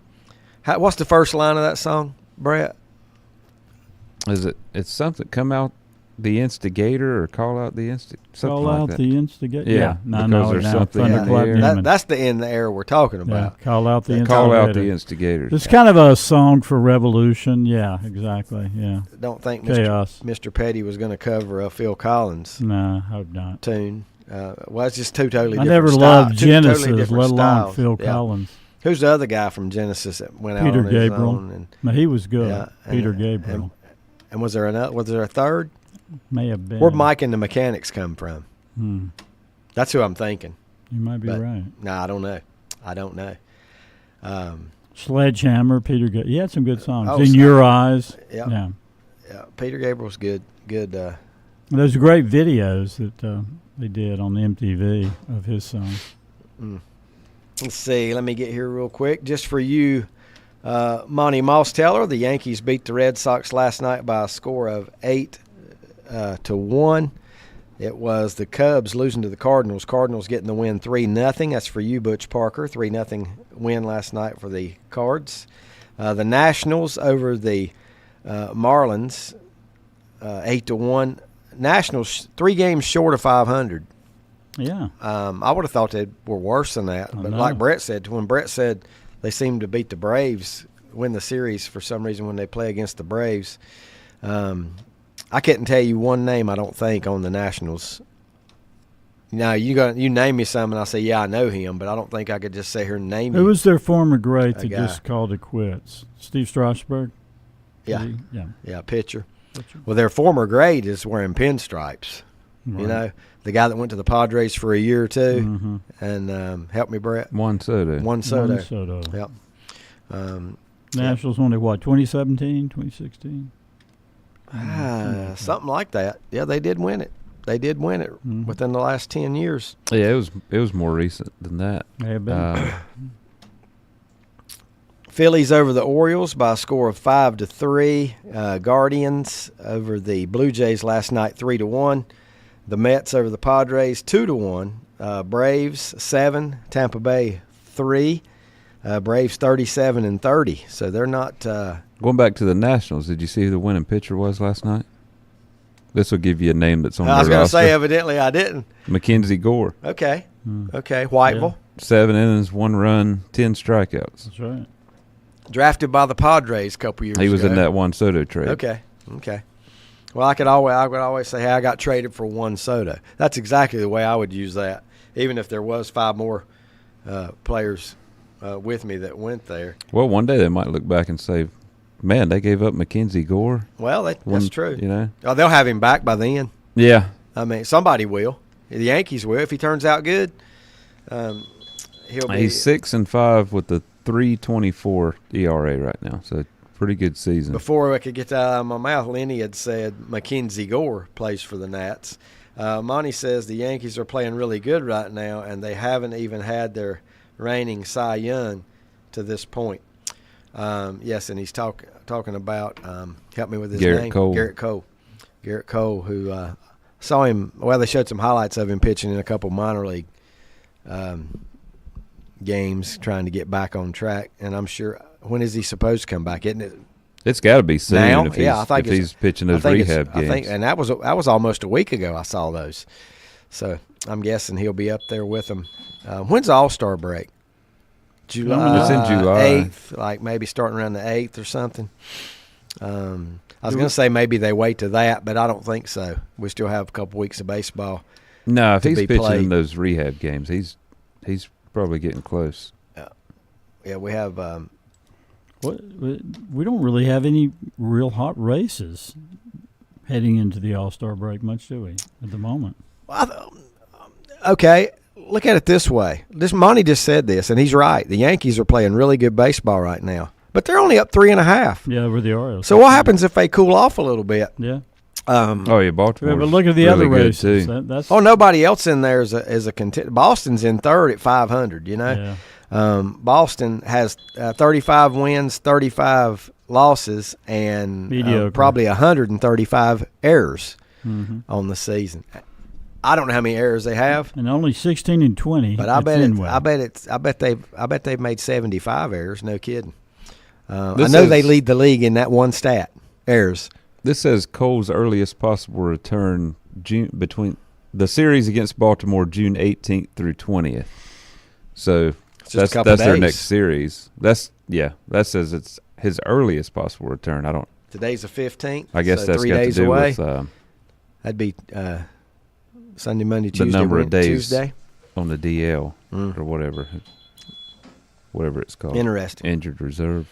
What's the first line of that song, Brett? It's something come out the instigator or call out the Call out like the instigator. Yeah, no, because there's something in the air. That's the in the air we're talking about. Yeah, call out the instigator. Call out the instigators. It's kind of a song for revolution. Yeah, exactly. Yeah. Don't think Chaos. Mr. Petty was going to cover a Phil Collins. No, I hope not. Tune. Well, it's just two totally I different never styles. loved Totally Genesis, different let alone styles. Phil Yeah. Collins. Who's the other guy from Genesis that went out Peter on his Gabriel. own? And, No, he was good. Yeah, Peter Gabriel. And was there a third? May have been. Where'd Mike and the Mechanics come from? That's who I'm thinking. You might be right. No, I don't know. Sledgehammer, Peter Gabriel. He had some good songs. Oh, In Your Eyes. Yeah. Peter Gabriel's good. Those great videos that they did on the MTV of his songs. Let's see. Let me get here real quick. Just for you, Monty Moss-Teller, the Yankees beat the Red Sox last night by a score of 8-1. It was the Cubs losing to the Cardinals. Cardinals getting the win 3-0. That's for you, Butch Parker. 3-0 win last night for the Cards. The Nationals over the Marlins, 8-1. Nationals 3 games short of 500. Yeah. I would have thought they were worse than that. But like Brett said, when Brett said they seemed to beat the Braves, win the series for some reason when they play against the Braves, I couldn't tell you one name, I don't think, on the Nationals. Now, you name me some, and I'll say, yeah, I know him, but I don't think I could just say her name. Who was their former great that guy. just called it quits? Steve Strasburg? Yeah. Yeah, pitcher. Well, their former great is wearing pinstripes. Right. You know, the guy that went to the Padres for a year or two, and help me, Brett. Juan Soto. Yep. Nationals won it, what, 2017, 2016? Something like that. Yeah, they did win it. They did win it within the last 10 years. Yeah, it was more recent than that. May have been. Phillies over the Orioles by a score of 5-3. Guardians over the Blue Jays last night 3-1. The Mets over the Padres 2-1. Braves 7. Tampa Bay 3. Braves 37-30. So they're not. Going back to the Nationals, did you see who the winning pitcher was last night? This will give you a name that's on the roster. I was going to say, evidently, I didn't. Mackenzie Gore. Okay. Okay. Whiteville. 7 innings, 1 run, 10 strikeouts. That's right. Drafted by the Padres a couple years ago. He was in that Juan Soto trade. Okay. Well, I would always say, hey, I got traded for Juan Soto. That's exactly the way I would use that, even if there was 5 more players with me that went there. Well, one day they might look back and say, man, they gave up Mackenzie Gore. Well, that's true. You know, they'll have him back by then. Yeah. I mean, somebody will. The Yankees will if he turns out good. He's 6-5 with the 3.24 ERA right now, so pretty good season. Before I could get that out of my mouth, Lenny had said Mackenzie Gore plays for the Nats. Monty says the Yankees are playing really good right now, and they haven't even had their reigning Cy Young to this point. Yes, and he's talking about help me with his name. Garrett Cole, who saw him. Well, they showed some highlights of him pitching in a couple minor league games, trying to get back on track. And I'm sure, when is he supposed to come back? Isn't it? It's got to be soon. Now? If he's pitching those rehab games. And that was almost a week ago. I saw those, so I'm guessing he'll be up there with them. When's the All-Star break? July. It's in July. 8th, like maybe starting around the 8th or something. I was going to say maybe they wait to that, but I don't think so. We still have a couple weeks of baseball. No, if he's pitching played. in those rehab games, he's probably getting close. Yeah, we have. We don't really have any real hot races heading into the All-Star break, much, do we, at the moment? Okay, look at it this way. Monty just said this, and he's right. The Yankees are playing really good baseball right now, but they're only up 3.5. Yeah, over the Orioles. So what happens if they cool off a little bit? Yeah. Baltimore. But look at the other races. That's nobody else in there is a contender. Boston's in third at 500. You know. Yeah. Boston has 35 wins, 35 losses, and probably 135 errors on the season. I don't know how many errors they have, and only 16-20. But I bet they've made 75 errors. No kidding. I know they lead the league in that one stat, errors. This says Cole's earliest possible return between the series against Baltimore, June 18th through 20th. So that's their next series. That says it's his earliest possible return. Today's the 15th. I guess so that's 3 got days to do away. with that'd be Sunday, Monday, Tuesday, the number of days Tuesday on the DL or whatever it's called. Interesting. Injured reserve.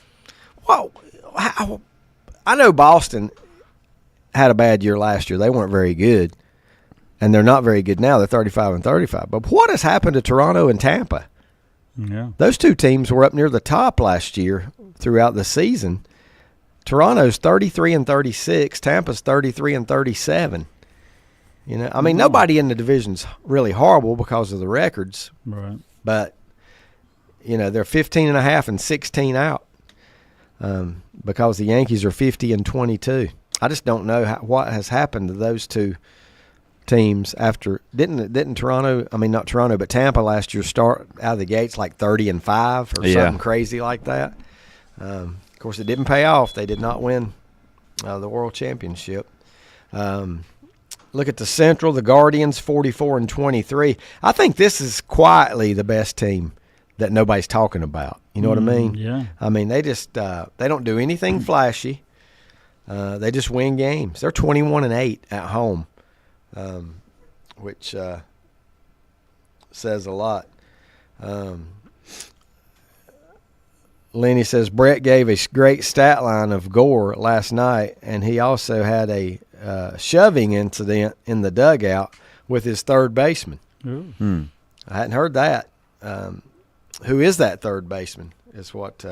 Well, I know Boston had a bad year last year. They weren't very good, and they're not very good now. They're 35-35. But what has happened to Toronto and Tampa? Yeah, those two teams were up near the top last year throughout the season. Toronto's 33-36. Tampa's 33-37. Nobody in the division's really horrible because of the records. Right. But they're 15.5 and 16 out. Because the Yankees are 50-22. I just don't know what has happened to those two teams after didn't Toronto? I mean, not Toronto, but Tampa last year start out of the gates like 30-5 or something crazy like that. Of course, it didn't pay off. They did not win the World Championship. Look at the Central, the Guardians, 44-23. I think this is quietly the best team that nobody's talking about. You know what I mean? Yeah. I mean, they just they don't do anything flashy. They just win games. They're 21-8 at home, which says a lot. Lenny says Brett gave a great stat line of Gore last night, and he also had a shoving incident in the dugout with his third baseman. I hadn't heard that. Who is that third baseman is what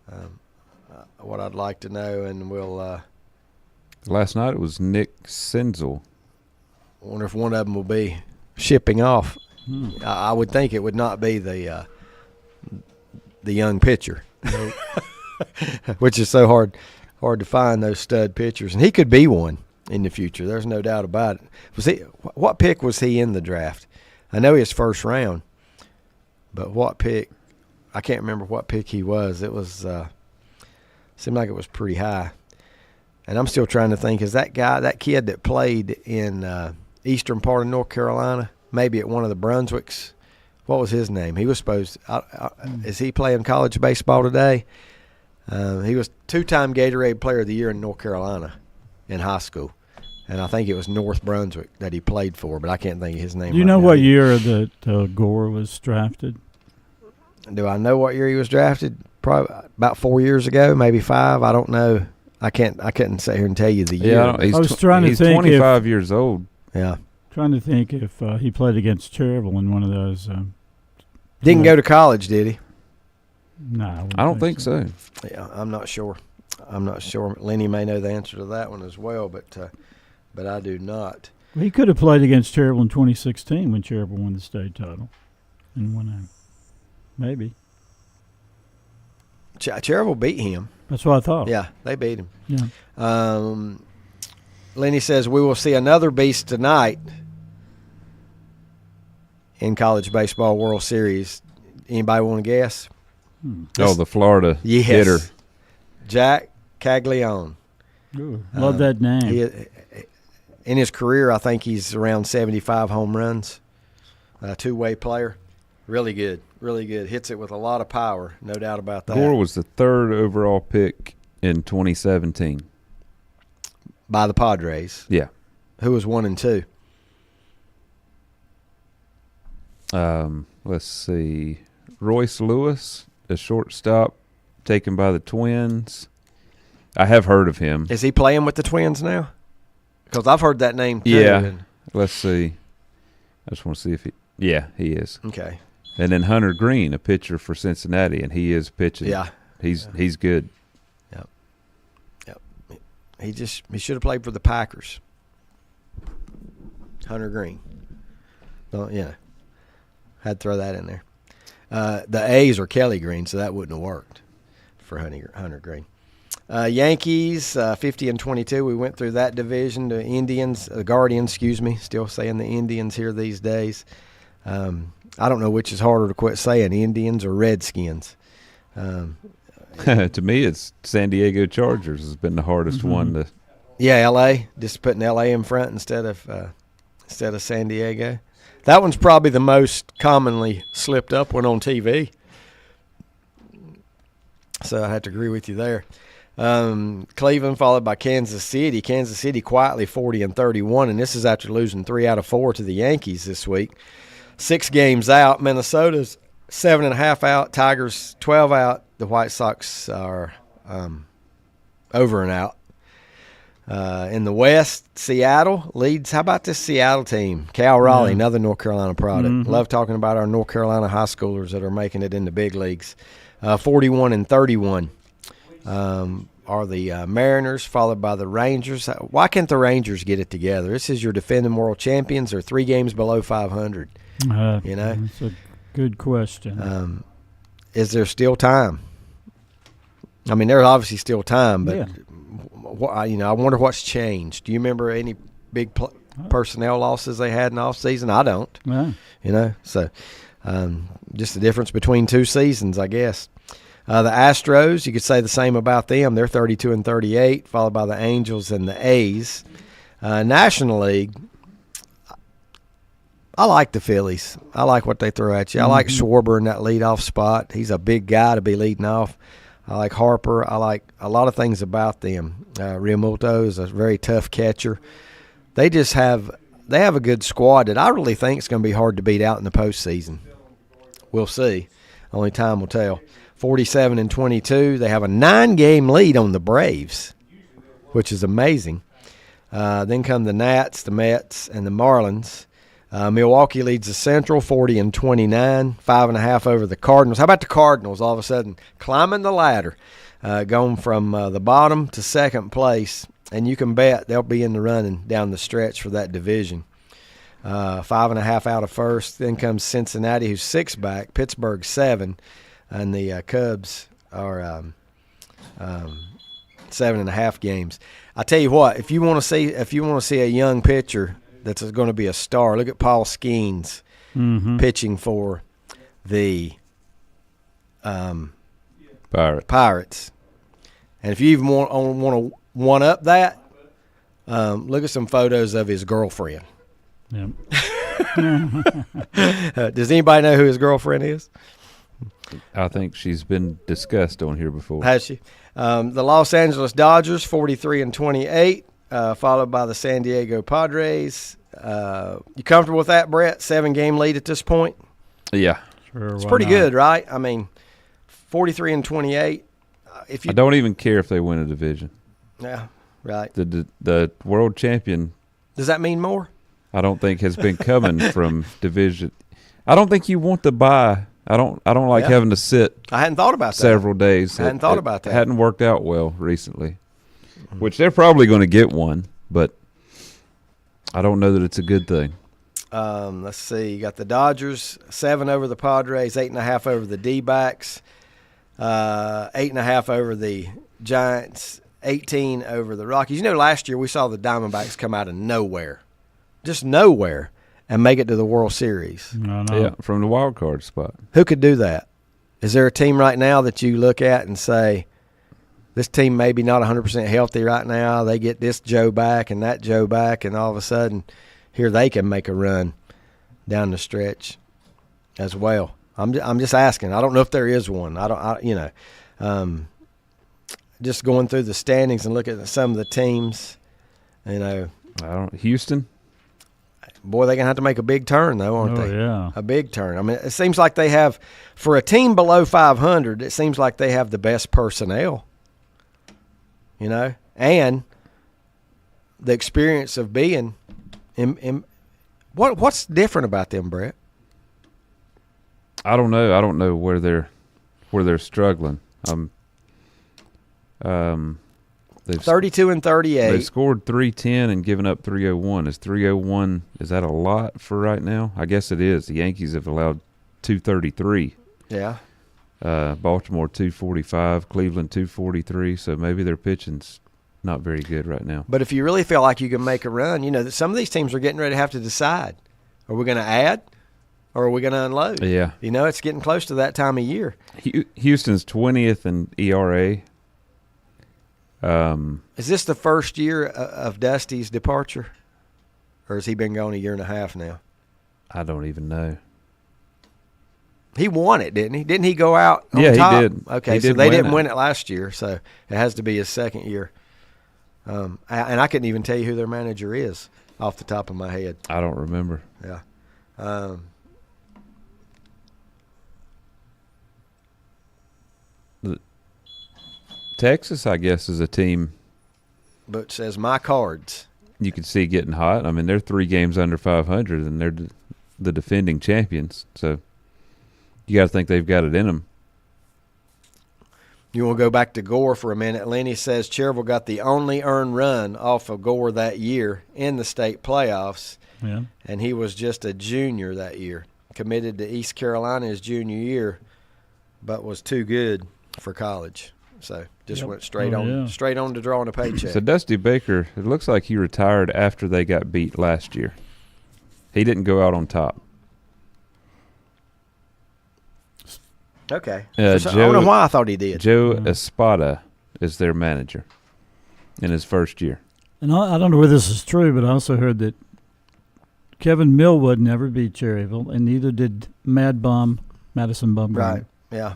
I'd like to know, and we'll last night it was Nick Senzel. I wonder if one of them will be shipping off. I would think it would not be the young pitcher, which is so hard to find those stud pitchers, and he could be one in the future. There's no doubt about it. What pick was he in the draft? I know he was first round. But what pick? I can't remember what pick he was. It was seemed like it was pretty high. And I'm still trying to think, is that kid that played in eastern part of North Carolina, maybe at one of the Brunswicks, what was his name? He was supposed to, is he playing college baseball today? He was two-time Gatorade Player of the Year in North Carolina in high school. And I think it was North Brunswick that he played for, but I can't think of his name. Do you know what year that Gore was drafted? Do I know what year he was drafted? Probably about 4 years ago, maybe 5. I don't know. I couldn't sit here and tell you the year. Yeah, I was trying to think. He's 25 years old. Yeah. Trying to think if he played against Cherville in one of those. Didn't go to college, did he? No, I don't think so. Yeah, I'm not sure. Lenny may know the answer to that one as well, but I do not. Well, he could have played against Cherville in 2016 when Cherville won the state title, and won maybe. Cherville beat him. That's what I thought. Yeah, they beat him. Yeah. Lenny says we will see another beast tonight in College Baseball World Series. Anybody want to guess? The Florida hitter. Jack Caglione. Ooh, love that name. In his career, I think he's around 75 home runs. Two-way player. Really good. Really good. Hits it with a lot of power. No doubt about that. Gore was the 3rd overall pick in 2017. By the Padres. Yeah. Who was 1 and 2? Let's see. Royce Lewis, a shortstop, taken by the Twins. I have heard of him. Is he playing with the Twins now? Because I've heard that name too. Yeah. Let's see. I just want to see if he – yeah, he is. Okay. And then Hunter Green, a pitcher for Cincinnati, and he is pitching. Yeah. He's good. Yep. He should have played for the Packers. Hunter Green. Yeah. Had to throw that in there. The A's are Kelly Green, so that wouldn't have worked for Hunter Green. Yankees, 50-22. We went through that division. The Indians, Guardians, still saying the Indians here these days. I don't know which is harder to quit saying, Indians or Redskins. To me, it's San Diego Chargers has been the hardest one to Yeah, L.A. Just putting L.A. in front instead of San Diego. That one's probably the most commonly slipped up one on TV. So I have to agree with you there. Cleveland followed by Kansas City. Kansas City quietly 40-31, and this is after losing 3 out of 4 to the Yankees this week. 6 games out. Minnesota's 7.5 out. Tigers 12 out. The White Sox are over and out. In the West, Seattle leads. How about this Seattle team? Cal Raleigh, another North Carolina product. Mm-hmm. Love talking about our North Carolina high schoolers that are making it in the big leagues. 41-31 are the Mariners, followed by the Rangers. Why can't the Rangers get it together? This is your defending world champions. They're 3 games below 500. You know, that's a good question. Is there still time? I mean, there's obviously still time, but I wonder what's changed. Do you remember any big personnel losses they had in the offseason? I don't. Yeah. You know, so just the difference between 2 seasons, I guess. The Astros, you could say the same about them. They're 32-38, followed by the Angels and the A's. National League, I like the Phillies. I like what they throw at you. I like Schwarber in that leadoff spot. He's a big guy to be leading off. I like Harper. I like a lot of things about them. Realmuto is a very tough catcher. They have a good squad that I really think is going to be hard to beat out in the postseason. We'll see. Only time will tell. 47-22. They have a 9-game lead on the Braves, which is amazing. Then come the Nats, the Mets, and the Marlins. Milwaukee leads the Central 40-29, 5.5 over the Cardinals. How about the Cardinals all of a sudden climbing the ladder, going from the bottom to second place, and you can bet they'll be in the running down the stretch for that division. 5.5 out of first. Then comes Cincinnati, who's 6 back, Pittsburgh 7, and the Cubs are 7.5 games. I tell you what, if you want to see a young pitcher that's going to be a star, look at Paul Skeens pitching for the Pirates. And if you even want to one up that, look at some photos of his girlfriend. Yep. Does anybody know who his girlfriend is? I think she's been discussed on here before. Has she? The Los Angeles Dodgers, 43-28, followed by the San Diego Padres. You comfortable with that, Brett? 7-game lead at this point? Yeah. Sure, it's pretty good, right? I mean, 43-28. I don't even care if they win a division. Yeah, right. The world champion. Does that mean more? I don't think has been coming from division. I don't think you want to buy. I don't like having to sit. I hadn't thought about that. Several days. I hadn't thought about that. It hadn't worked out well recently, which they're probably going to get one, but I don't know that it's a good thing. Let's see. You got the Dodgers 7 over the Padres, 8.5 over the D-backs, 8.5 over the Giants, 18 over the Rockies. You know, last year we saw the Diamondbacks come out of nowhere, just nowhere, and make it to the World Series. Yeah, from the wild card spot. Who could do that? Is there a team right now that you look at and say, this team may be not 100% healthy right now, they get this Joe back and that Joe back, and all of a sudden here they can make a run down the stretch as well? I'm just asking. I don't know if there is one. Just going through the standings and looking at some of the teams, Houston? Boy, they're going to have to make a big turn, though, aren't they? Yeah. A big turn. I mean, it seems like they have, for a team below 500, it seems like they have the best personnel, and the experience of being in what's different about them, Brett? I don't know. I don't know where they're struggling. 32-38. They scored 310 and given up 301. Is 301? Is that a lot for right now? I guess it is. The Yankees have allowed 233. Yeah. Baltimore 245, Cleveland 243. So maybe their pitching's not very good right now. But if you really feel like you can make a run, that some of these teams are getting ready to have to decide: are we going to add, or are we going to unload? Yeah. It's getting close to that time of year. Houston's 20th in ERA. Is this the first year of Dusty's departure? Or has he been gone a year and a half now? I don't even know. He won it, didn't he? Didn't he go out on Yeah, top? he did. Okay, He so did they win didn't it. win it last year, so it has to be his second year. And I couldn't even tell you who their manager is off the top of my head. I don't remember. Yeah. Texas, I guess, is a team But says my cards. you can see getting hot. I mean, they're 3 games under 500, and they're the defending champions. So you got to think they've got it in them. You want to go back to Gore for a minute. Lenny says Cherville got the only earned run off of Gore that year in the state playoffs. Yeah. And he was just a junior that year. Committed to East Carolina his junior year, but was too good for college. So just went straight on to drawing a paycheck. So Dusty Baker, it looks like he retired after they got beat last year. He didn't go out on top. Okay. I don't know why I thought he did. Joe Espada is their manager in his first year. And I don't know whether this is true, but I also heard that Kevin Millwood never beat Cherryville, and neither did Madison Bumgarner. Right. Yeah.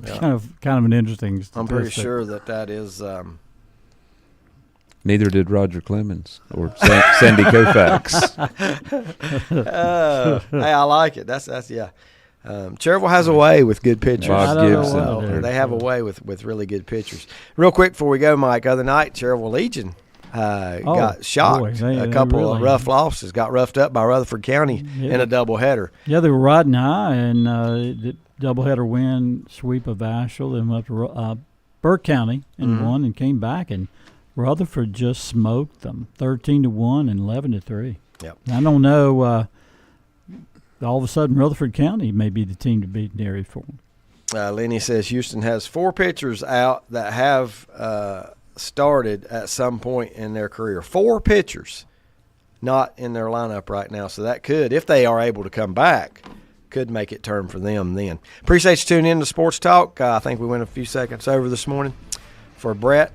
It's kind of an interesting statistic. I'm pretty sure that is. Neither did Roger Clemens or Sandy Koufax. Hey, I like it. That's yeah. Cherville has a way with good pitchers. Bob Gibson. They have a way with really good pitchers. Real quick before we go, Mike, other night, Cherville Legion got shocked. Boy, a couple of rough losses. Got roughed up by Rutherford County in a doubleheader. Yeah, they were riding high, and the doubleheader win, sweep of Asheville, then went up to Burke County and won and came back, and Rutherford just smoked them, 13-1 and 11-3. Yep. I don't know. All of a sudden, Rutherford County may be the team to beat in Area 4. Lenny says Houston has 4 pitchers out that have started at some point in their career. 4 pitchers not in their lineup right now. So that could, if they are able to come back, could make it turn for them then. Appreciate you tuning in to Sports Talk. I think we went a few seconds over this morning. For Brett,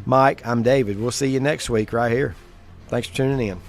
Mike, I'm David. We'll see you next week right here. Thanks for tuning in.